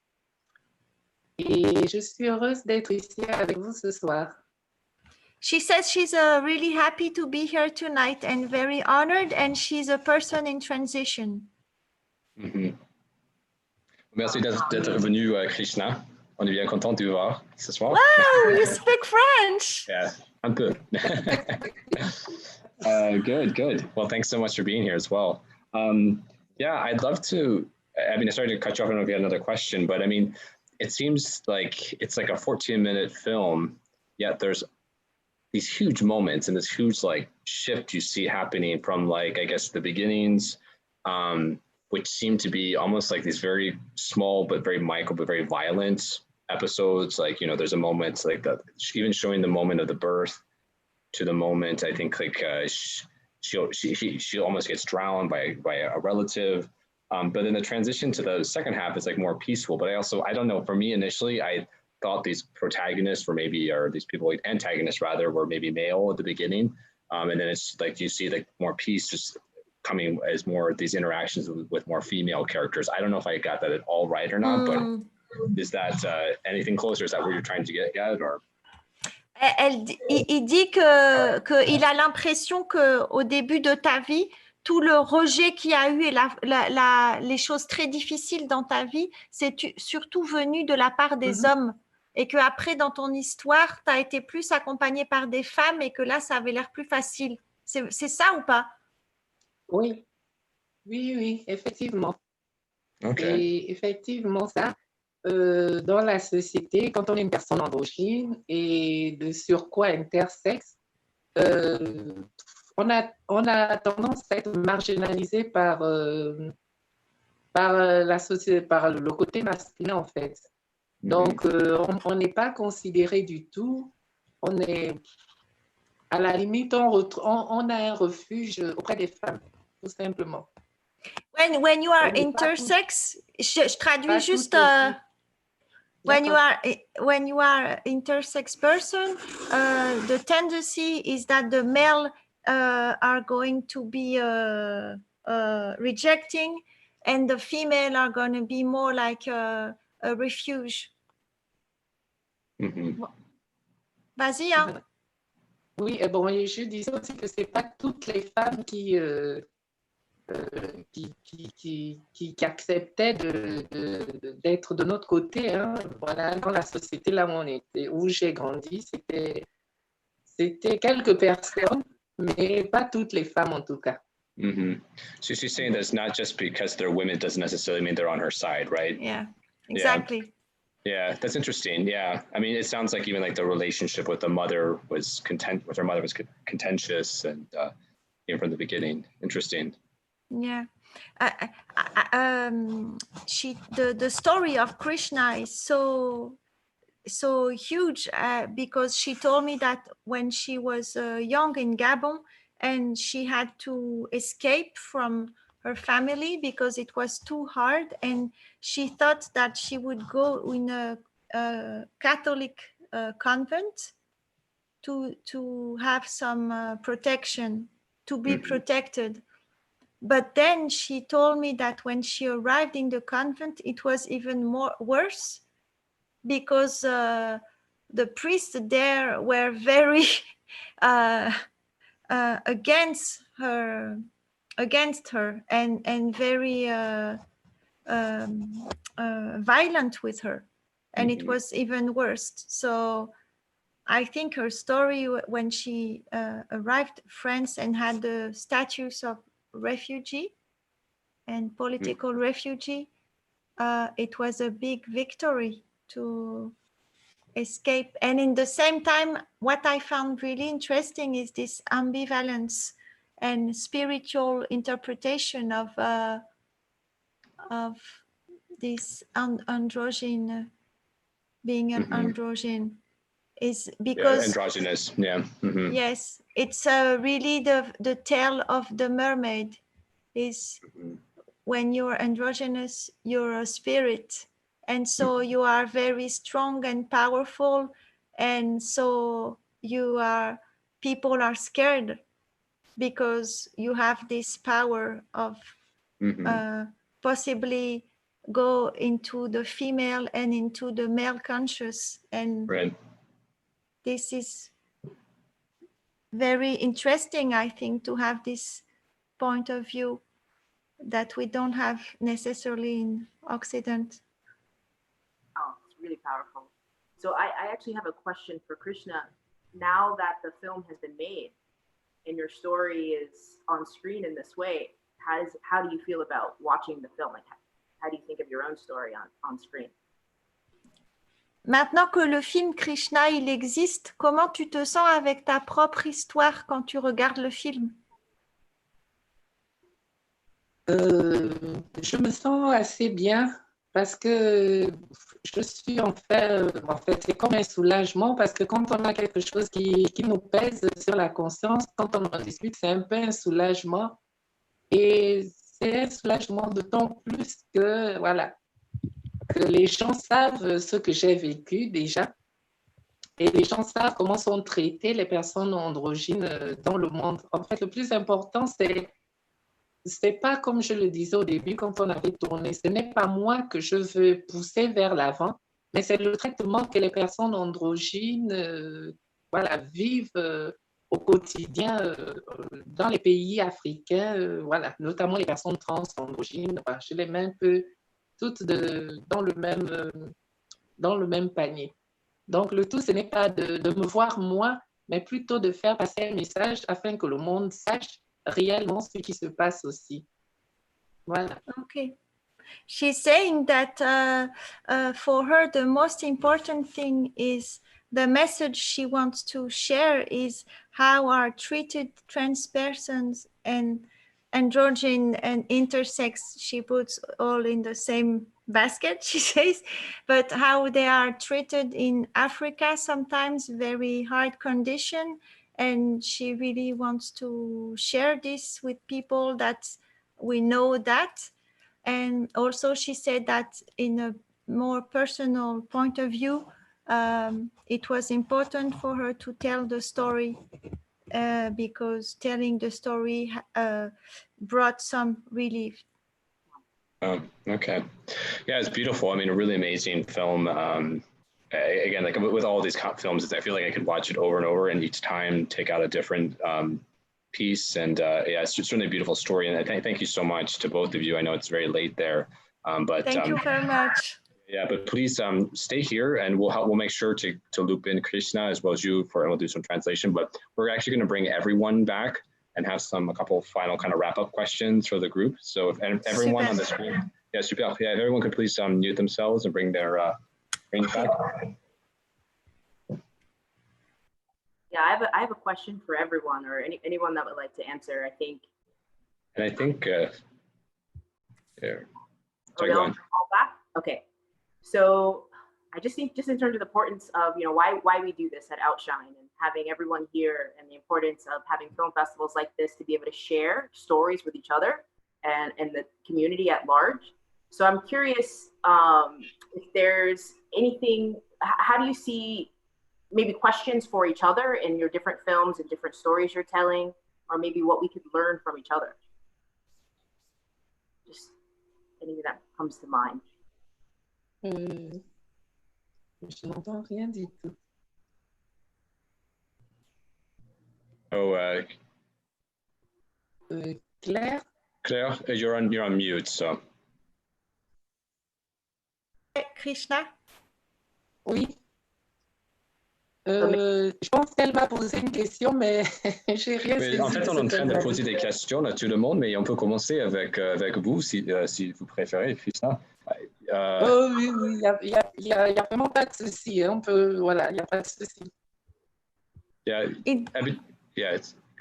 [SPEAKER 15] Et je suis heureuse d'être ici avec vous ce soir.
[SPEAKER 6] She says she's really happy to be here tonight and very honored, and she's a person in transition.
[SPEAKER 1] Merci d'être venu, Krishna. On est bien content de vous voir ce soir.
[SPEAKER 6] Wow, you speak French.
[SPEAKER 1] Yeah, un peu. Good. Well, thanks so much for being here as well. Yeah, I'd love to, I mean, I started to cut you off. I don't know if you had another question, but I mean, it seems like it's like a 14-minute film, yet there's these huge moments and this huge like shift you see happening from like, I guess the beginnings, which seem to be almost like these very small, but very micro, but very violent episodes. Like, you know, there's a moment like that, even showing the moment of the birth to the moment, I think like she almost gets drowned by a relative. But then the transition to the second half is like more peaceful. But I don't know, for me initially, I thought these protagonists were maybe, or these people, like antagonists rather, were maybe male at the beginning. And then it's like, you see like more peace just coming as more these interactions with more female characters. I don't know if I got that at all right or not, but is that anything closer? Is that where you're trying to get at, or?
[SPEAKER 6] Il dit qu'il a l'impression qu'au début de ta vie, tout le rejet qu'il y a eu et les choses très difficiles dans ta vie, c'est surtout venu de la part des hommes. Et qu'après, dans ton histoire, tu as été plus accompagnée par des femmes et que là, ça avait l'air plus facile. C'est ça ou pas?
[SPEAKER 15] Oui, effectivement.
[SPEAKER 1] Okay.
[SPEAKER 15] Et effectivement, ça, dans la société, quand on est une personne androgyne et de surcroît intersexe, on a tendance à être marginalisé par la société, par le côté masculin en fait. Donc, on n'est pas considéré du tout. On est, à la limite, on a un refuge auprès des femmes, tout simplement.
[SPEAKER 6] When you are intersex, je traduis juste. When you are intersex person, the tendency is that the male are going to be rejecting, and the female are going to be more like a refuge. Vas-y, hein.
[SPEAKER 15] Oui, bon, je disais aussi que c'est pas toutes les femmes qui acceptaient d'être de notre côté, hein. Voilà, dans la société là où j'ai grandi, c'était quelques personnes, mais pas toutes les femmes en tout cas.
[SPEAKER 1] So she's saying that it's not just because they're women doesn't necessarily mean they're on her side, right?
[SPEAKER 6] Yeah, exactly.
[SPEAKER 1] Yeah, that's interesting. Yeah, I mean, it sounds like even like the relationship with the mother was contentious, and even from the beginning. Interesting.
[SPEAKER 6] Yeah, the story of Chrishna is so huge because she told me that when she was young in Gabon, and she had to escape from her family because it was too hard, and she thought that she would go in a Catholic convent to have some protection, to be protected. But then she told me that when she arrived in the convent, it was even worse because the priests there were very against her, and very violent with her, and it was even worse. So I think her story, when she arrived in France and had the status of refugee and political refugee, it was a big victory to escape. And in the same time, what I found really interesting is this ambivalence and spiritual interpretation of this androgyne, being an androgyne, is because
[SPEAKER 1] androgynous,
[SPEAKER 6] yes, it's really the tale of the mermaid. Is when you're androgynous, you're a spirit, and so you are very strong and powerful, and so people are scared because you have this power of possibly go into the female and into the male conscious, and this is very interesting, I think, to have this point of view that we don't have necessarily in Occident.
[SPEAKER 2] Oh, it's really powerful. So I actually have a question for Chrishna. Now that the film has been made and your story is on screen in this way, how do you feel about watching the film? Like, how do you think of your own story on screen?
[SPEAKER 6] Maintenant que le film Krishna, il existe, comment tu te sens avec ta propre histoire quand tu regardes le film?
[SPEAKER 15] Je me sens assez bien parce que je suis en fait c'est comme un soulagement, parce que quand on a quelque chose qui nous pèse sur la conscience, quand on en discute, c'est un peu un soulagement, et c'est un soulagement d'autant plus que voilà, que les gens savent ce que j'ai vécu déjà, et les gens savent comment sont traitées les personnes androgynes dans le monde. En fait, le plus important, c'est pas comme je le disais au début quand on avait tourné, ce n'est pas moi que je veux pousser vers l'avant, mais c'est le traitement que les personnes androgynes voilà, vivent au quotidien dans les pays africains, voilà, notamment les personnes trans androgynes. Voilà, je les mets un peu toutes dans le même panier. Donc le tout, ce n'est pas de me voir moi, mais plutôt de faire passer un message afin que le monde sache réellement ce qui se passe aussi. Voilà.
[SPEAKER 6] Okay. She's saying that for her, the most important thing is the message she wants to share is how are treated trans persons and androgyne and intersex. She puts all in the same basket, she says, but how they are treated in Africa, sometimes very hard condition. And she really wants to share this with people that we know that. And also she said that in a more personal point of view, it was important for her to tell the story because telling the story brought some relief.
[SPEAKER 1] Oh, okay. Yeah, it's beautiful. I mean, a really amazing film. Again, like with all these films, I feel like I could watch it over and over, and each time take out a different piece. And yeah, it's just really a beautiful story. And thank you so much to both of you. I know it's very late there, but
[SPEAKER 6] thank you very much.
[SPEAKER 1] Yeah, but please stay here, and we'll make sure to loop in Chrishna as well as you, and we'll do some translation. But we're actually going to bring everyone back and have a couple of final kind of wrap up questions for the group. So if everyone on the screen, if everyone could please mute themselves and bring their screens back.
[SPEAKER 2] Yeah, I have a question for everyone, or anyone that would like to answer. I think.
[SPEAKER 1] And I think there.
[SPEAKER 2] Sorry, go on. Back? Okay. So I just think, just in terms of the importance of, why we do this at Outshine and having everyone here, and the importance of having film festivals like this to be able to share stories with each other and the community at large. So I'm curious if there's anything, how do you see maybe questions for each other in your different films and different stories you're telling, or maybe what we could learn from each other? Just anything that comes to mind.
[SPEAKER 15] Je n'entends rien du tout.
[SPEAKER 1] Oh,
[SPEAKER 15] Claire?
[SPEAKER 1] Claire, you're on mute, so.
[SPEAKER 6] Chrishna?
[SPEAKER 15] Oui. Je pense qu'elle m'a posé une question, mais j'ai rien saisi.
[SPEAKER 1] En fait, on est en train de poser des
[SPEAKER 15] questions.
[SPEAKER 1] questions à tout le monde, mais on peut commencer avec vous, si vous préférez, Chrishna.
[SPEAKER 15] Oh oui, oui, il y a vraiment pas de souci. Hein. On peut, voilà, il n'y a pas de souci.
[SPEAKER 1] Yeah,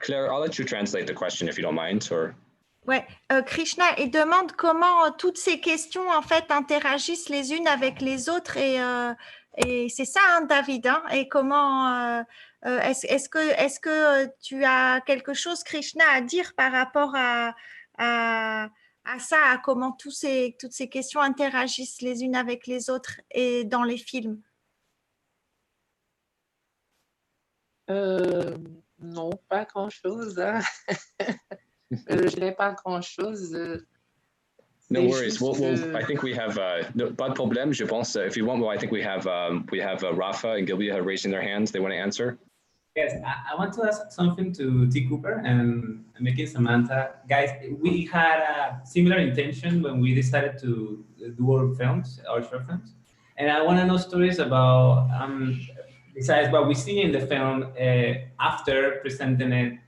[SPEAKER 1] Claire, I'll let you translate the question if you don't mind, or.
[SPEAKER 6] Ouais, Krishna, il demande comment toutes ces questions en fait interagissent les unes avec les autres et c'est ça, hein, David, hein, et comment est-ce que tu as quelque chose, Krishna, à dire par rapport à ça, à comment toutes ces questions interagissent les unes avec les autres et dans les films?
[SPEAKER 15] Non, pas grand-chose. Hein. Je n'ai pas grand-chose.
[SPEAKER 1] No worries. I think we have pas de problème. Je pense, if you want, I think we have Rafa and Gilberto raising their hands. They want to answer.
[SPEAKER 8] Yes, I want to ask something to T. Cooper and making Samantha. Guys, we had a similar intention when we decided to do our short films. And I want to know stories about, besides what we see in the film, after presenting it,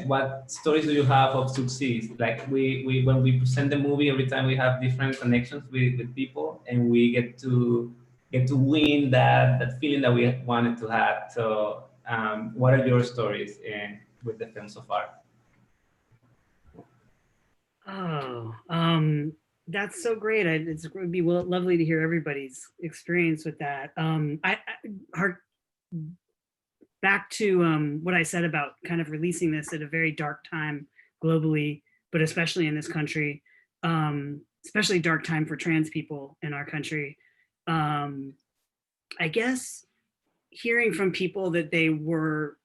[SPEAKER 8] what stories do you have of success? Like when we present the movie, every time we have different connections with people, and we get to win that feeling that we wanted to have. So, what are your stories with the film so far?
[SPEAKER 10] Oh, that's so great. It would be lovely to hear everybody's experience with that. I back to what I said about kind of releasing this at a very dark time globally, but especially in this country, especially dark time for trans people in our country. I guess hearing from people that they were,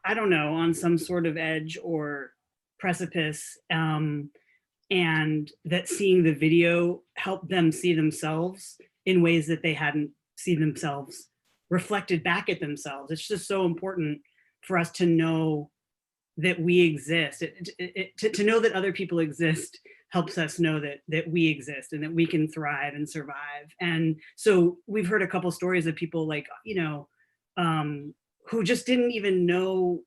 [SPEAKER 10] I don't know, on some sort of edge or precipice, and that seeing the video helped them see themselves in ways that they hadn't seen themselves reflected back at themselves. It's just so important for us to know that we exist. To know that other people exist helps us know that we exist and that we can thrive and survive. And so we've heard a couple stories of people like, you know, who just didn't even know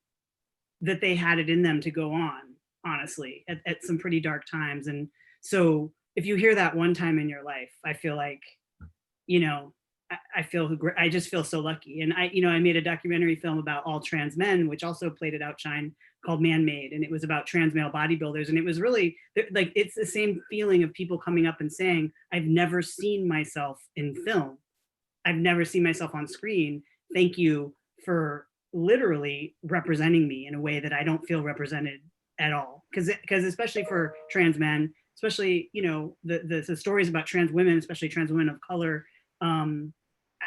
[SPEAKER 10] that they had it in them to go on, honestly, at some pretty dark times. And so if you hear that one time in your life, I feel like, you know, I just feel so lucky. And I made a documentary film about all trans men, which also played at Outshine, called Man-Made. And it was about trans male bodybuilders. And it was really like, it's the same feeling of people coming up and saying, I've never seen myself in film. I've never seen myself on screen. Thank you for literally representing me in a way that I don't feel represented at all. Because especially for trans men, especially, you know, the stories about trans women, especially trans women of color,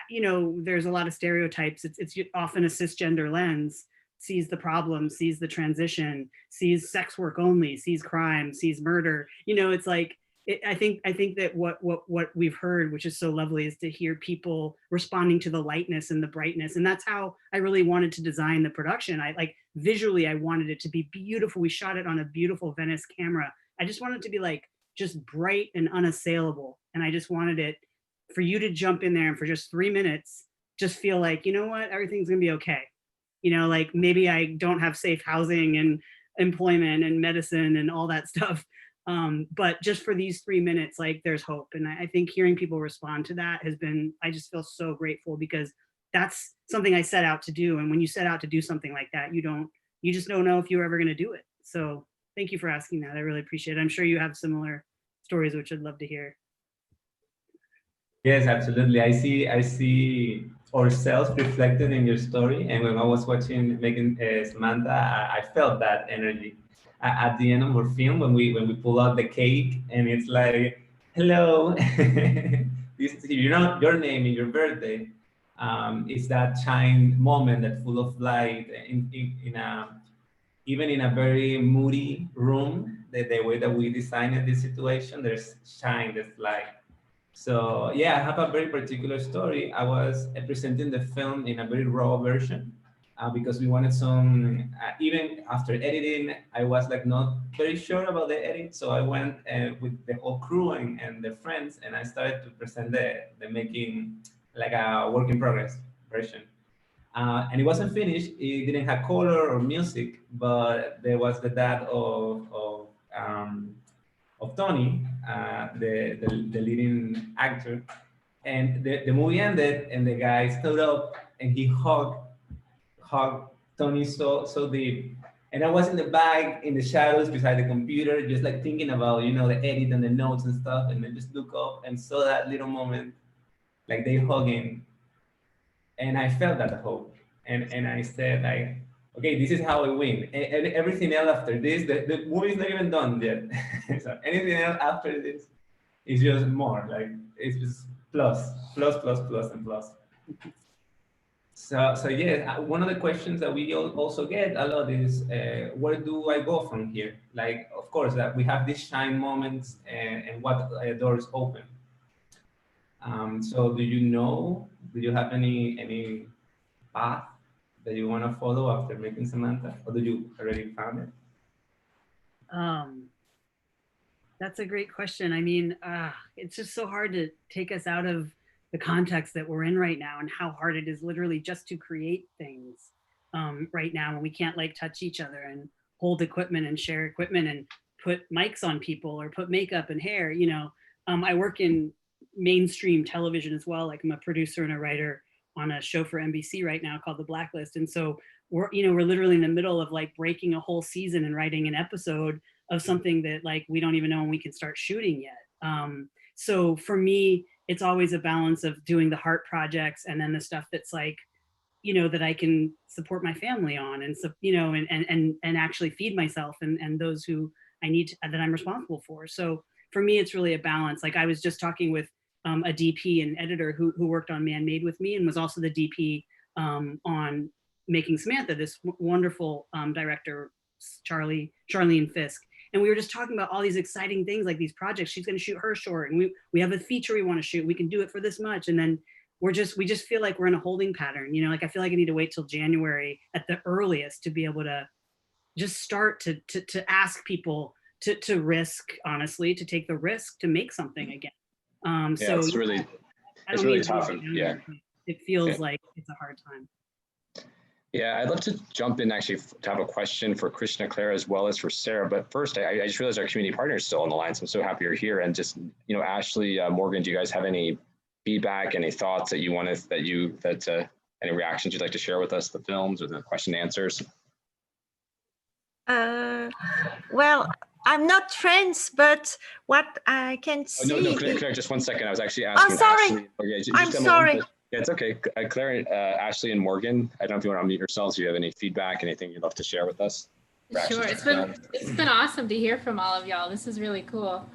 [SPEAKER 10] you know, there's a lot of stereotypes. It's often a cisgender lens, sees the problem, sees the transition, sees sex work only, sees crime, sees murder. You know, it's like, I think that what we've heard, which is so lovely, is to hear people responding to the lightness and the brightness. And that's how I really wanted to design the production. Visually, I wanted it to be beautiful. We shot it on a beautiful Venice camera. I just wanted it to be like, just bright and unassailable. And I just wanted it for you to jump in there and for just 3 minutes, just feel like, you know what, everything's gonna be okay. You know, like maybe I don't have safe housing and employment and medicine and all that stuff. But just for these 3 minutes, like there's hope. And I think hearing people respond to that has been, I just feel so grateful because that's something I set out to do. And when you set out to do something like that, you just don't know if you're ever gonna do it. So thank you for asking that. I really appreciate it. I'm sure you have similar stories, which I'd love to hear.
[SPEAKER 8] Yes, absolutely. I see ourselves reflected in your story. And when I was watching making Samantha, I felt that energy. At the end of our film, when we pull out the cake and it's like, hello, this is your name and your birthday. It's that shine moment that's full of light even in a very moody room, the way that we designed this situation, there's shine, there's light. So yeah, I have a very particular story. I was presenting the film in a very raw version. because we wanted some, even after editing, I was like not very sure about the edit. So I went with the whole crew and the friends, and I started to present the making like a work in progress version. And it wasn't finished. It didn't have color or music, but there was the dad of Tony, the leading actor. And the movie ended, and the guy stood up and he hugged Tony so deep. And I was in the back in the shadows beside the computer, just like thinking about, you know, the edit and the notes and stuff. And then just look up and saw that little moment, like they hugging. And I felt that hope. And I said, like, okay, this is how we win. And everything else after this, the movie is not even done yet. So anything else after this is just more, like, it's just plus, and plus. So yeah, one of the questions that we also get a lot is, where do I go from here? Like, of course, that we have these shine moments and what doors open. So do you have any path that you want to follow after making Samantha, or did you already found it?
[SPEAKER 10] That's a great question. I mean, it's just so hard to take us out of the context that we're in right now and how hard it is literally just to create things right now when we can't like touch each other and hold equipment and share equipment and put mics on people or put makeup and hair, you know. I work in mainstream television as well. Like I'm a producer and a writer on a show for NBC right now called The Blacklist. And so we're literally in the middle of like breaking a whole season and writing an episode of something that like we don't even know when we can start shooting yet. So for me, it's always a balance of doing the heart projects and then the stuff that's like, you know, that I can support my family on and, so, you know, and actually feed myself and those who I need to, that I'm responsible for. So for me, it's really a balance. Like I was just talking with a DP and editor who worked on Man Made with me and was also the DP on Making Samantha, this wonderful director, Charlene Fisk. And we were just talking about all these exciting things, like these projects. She's going to shoot her short, and we have a feature we want to shoot. We can do it for this much, and then we just feel like we're in a holding pattern. You know, like I feel like I need to wait till January at the earliest to be able to just start to ask people to risk, honestly, to take the risk to make something again.
[SPEAKER 1] Yeah,
[SPEAKER 10] so
[SPEAKER 1] it's really tough. Yeah,
[SPEAKER 10] it feels like it's a hard time.
[SPEAKER 1] Yeah, I'd love to jump in actually to have a question for Chrishna, Claire, as well as for Sarah. But first, I just realized our community partner is still on the line, so I'm so happy you're here. And just, you know, Ashley, Morgan, do you guys have any feedback, any thoughts that you want to, any reactions you'd like to share with us, the films or the question and answers?
[SPEAKER 6] Well, I'm not trans, but what I can see.
[SPEAKER 1] Oh, no, Claire, just 1 second. I was actually asking.
[SPEAKER 6] Oh, sorry.
[SPEAKER 1] Ashley. Okay,
[SPEAKER 6] I'm sorry.
[SPEAKER 1] Yeah, it's okay. Claire, Ashley, and Morgan, I don't know if you want to unmute yourselves. Do you have any feedback, anything you'd love to share with us?
[SPEAKER 3] Sure. It's been awesome to hear from all of y'all. This is really cool.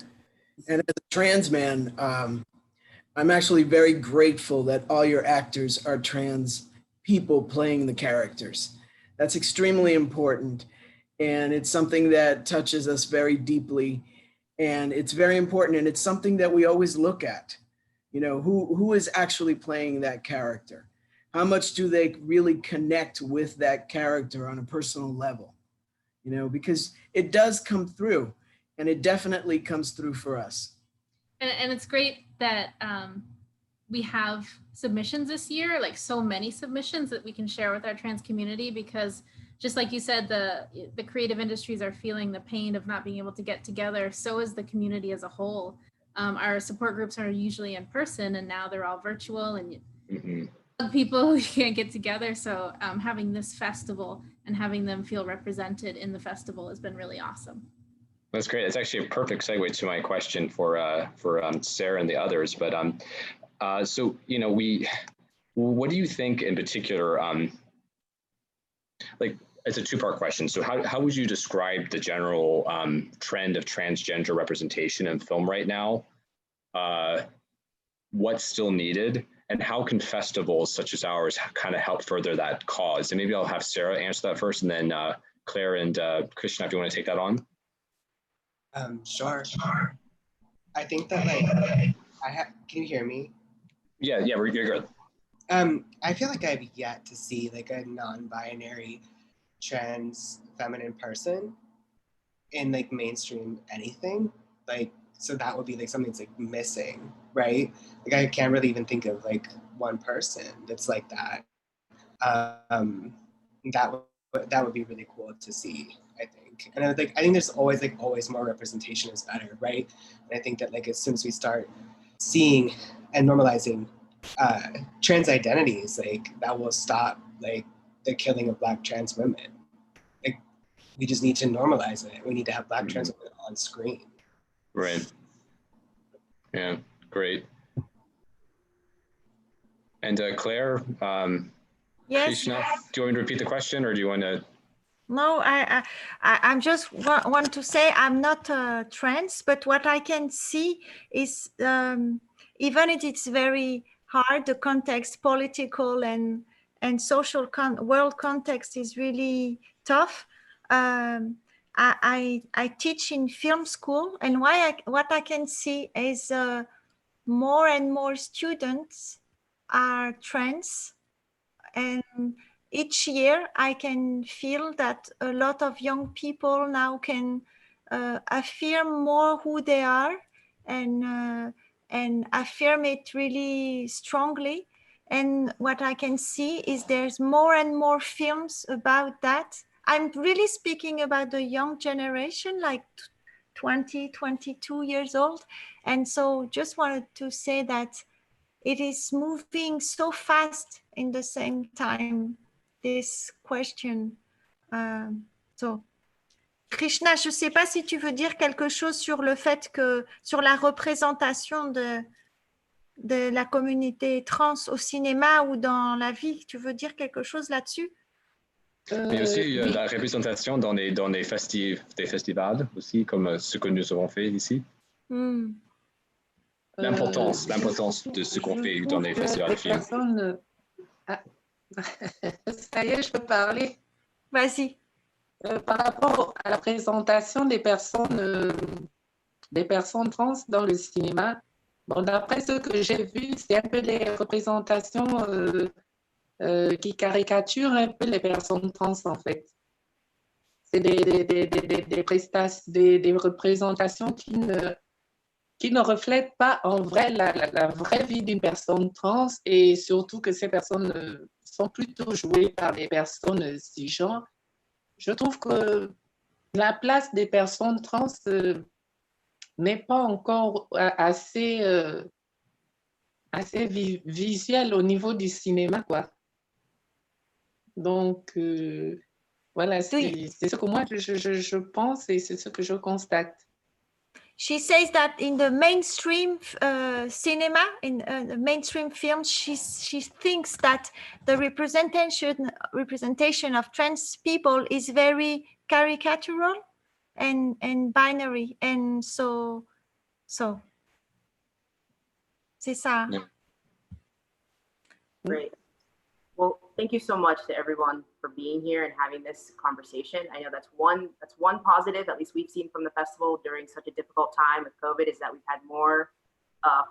[SPEAKER 4] And as a trans man, I'm actually very grateful that all your actors are trans people playing the characters. That's extremely important. And it's something that touches us very deeply. And it's very important. And it's something that we always look at. You know, who is actually playing that character? How much do they really connect with that character on a personal level? You know, because it does come through, and it definitely comes through for us.
[SPEAKER 3] And it's great that we have submissions this year, like so many submissions that we can share with our trans community, because just like you said, the creative industries are feeling the pain of not being able to get together. So is the community as a whole. Our support groups are usually in person, and now they're all virtual, and people who can't get together. So having this festival and having them feel represented in the festival has been really awesome.
[SPEAKER 1] That's great. It's actually a perfect segue to my question for Sarah and the others. But so, you know, what do you think in particular, like, it's a two-part question. So how would you describe the general trend of transgender representation in film right now? What's still needed? And how can festivals such as ours kind of help further that cause? And maybe I'll have Sarah answer that first, and then Claire and Chrishna, if you want to take that on.
[SPEAKER 14] Sure. I think that, like, can you hear me?
[SPEAKER 1] Yeah, you're good.
[SPEAKER 14] I feel like I've yet to see like a non-binary trans feminine person in like mainstream anything. Like, so that would be like something that's like missing, right? Like I can't really even think of like one person that's like that. That would be really cool to see, I think. And I think there's always more representation is better, right? And I think that like as soon as we start seeing and normalizing trans identities, like that will stop like the killing of Black trans women. Like we just need to normalize it. We need to have Black trans women on screen.
[SPEAKER 1] Right. Yeah, great. And Claire,
[SPEAKER 6] Yes.
[SPEAKER 1] Krishna, do you want me to repeat the question or do you want to?
[SPEAKER 6] No, I'm just want to say I'm not trans, but what I can see is even if it's very hard, the context, political and social world context is really tough. I teach in film school, and what I can see is more and more students are trans, and each year I can feel that a lot of young people now can affirm more who they are and affirm it really strongly. And what I can see is there's more and more films about that. I'm really speaking about the young generation, like 20, 22 years old. And so just wanted to say that it is moving so fast in the same time, this question. So, Krishna, je ne sais pas si tu veux dire quelque chose sur le fait que, sur la représentation de la communauté trans au cinéma ou dans la vie. Tu veux dire quelque chose là-dessus?
[SPEAKER 1] Mais aussi la représentation dans des festivals aussi, comme ce que nous avons fait ici. L'importance de ce qu'on fait dans les festivals de films.
[SPEAKER 15] Ça y est, je peux parler.
[SPEAKER 6] Vas-y.
[SPEAKER 15] Par rapport à la présentation des personnes trans dans le cinéma, bon, d'après ce que j'ai vu, c'est un peu des représentations qui caricaturent un peu les personnes trans en fait. C'est des représentations qui ne reflètent pas en vrai la vraie vie d'une personne trans, et surtout que ces personnes sont plutôt jouées par des personnes cisgenres. Je trouve que la place des personnes trans n'est pas encore assez visuelle au niveau du cinéma, quoi. Donc, voilà, c'est ce que moi je pense et c'est ce que je constate.
[SPEAKER 6] She says that in the mainstream cinema, in the mainstream films, she thinks that the representation of trans people is very caricatural and binary, and so c'est ça.
[SPEAKER 2] Yeah. Great. Well, thank you so much to everyone for being here and having this conversation. I know that's one positive, at least we've seen from the festival during such a difficult time with COVID, is that we've had more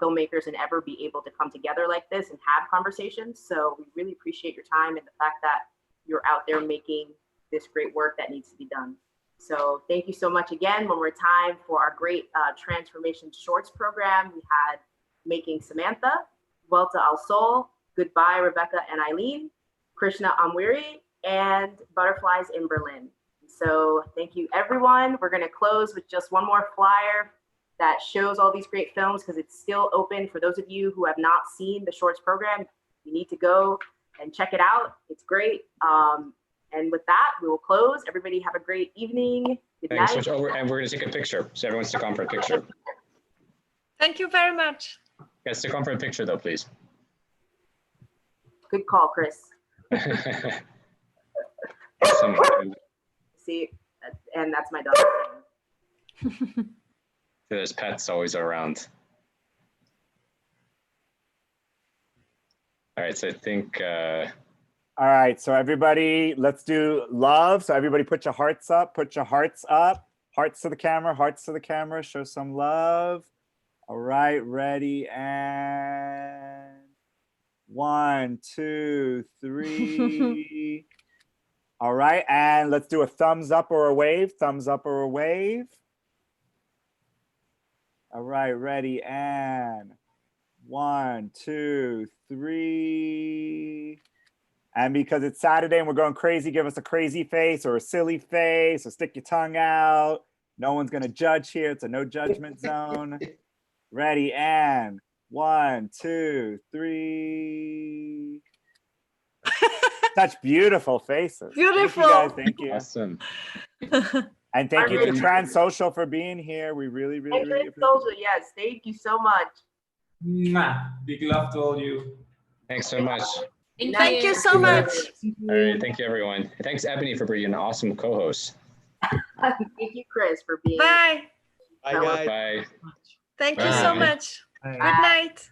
[SPEAKER 2] filmmakers than ever be able to come together like this and have conversations. So we really appreciate your time and the fact that you're out there making this great work that needs to be done. So thank you so much again. One more time for our great Transformation Shorts program. We had Making Samantha, Vuelta el Sol, Goodbye, Rebecca and Eileen, Krishna Ombwiri, and Butterflies in Berlin. So thank you, everyone. We're going to close with just one more flyer that shows all these great films because it's still open for those of you who have not seen the Shorts program. You need to go and check it out. It's great. And with that, we will close. Everybody have a great evening. Good night.
[SPEAKER 1] Switch over, and we're going to take a picture. So everyone stick on for a picture.
[SPEAKER 6] Thank you very much.
[SPEAKER 1] Guys, stick on for a picture, though, please.
[SPEAKER 2] Good call, Chris. See, and that's my dog.
[SPEAKER 1] There's pets always around. All right, so I think.
[SPEAKER 16] All right, so everybody, let's do love. So everybody put your hearts up, put your hearts up. Hearts to the camera, show some love. All right, ready, and 1, 2, 3. All right, and let's do a thumbs up or a wave. Thumbs up or a wave. All right, ready, and 1, 2, 3. And because it's Saturday and we're going crazy, give us a crazy face or a silly face or stick your tongue out. No one's gonna judge here. It's a no judgment zone. Ready, and 1, 2, 3. Such beautiful faces.
[SPEAKER 6] Beautiful.
[SPEAKER 16] Thank you guys, thank you.
[SPEAKER 1] Awesome.
[SPEAKER 16] And thank you to Trans Social for being here. We really, really,
[SPEAKER 2] And
[SPEAKER 16] really
[SPEAKER 2] Trans Social, yes, thank you so much.
[SPEAKER 8] Mwah. Big love to all you.
[SPEAKER 1] Thanks so much.
[SPEAKER 6] Thank you so much.
[SPEAKER 1] All right, thank you, everyone. Thanks, Ebony, for being an awesome co-host.
[SPEAKER 2] Thank you, Chris, for being.
[SPEAKER 6] Bye.
[SPEAKER 14] Bye, guys.
[SPEAKER 1] Bye.
[SPEAKER 6] Thank you so
[SPEAKER 1] Bye.
[SPEAKER 6] much.
[SPEAKER 1] Bye.
[SPEAKER 6] Good night.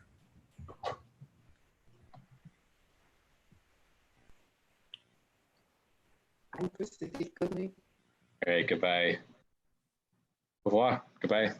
[SPEAKER 1] All right, goodbye. Au revoir. Goodbye.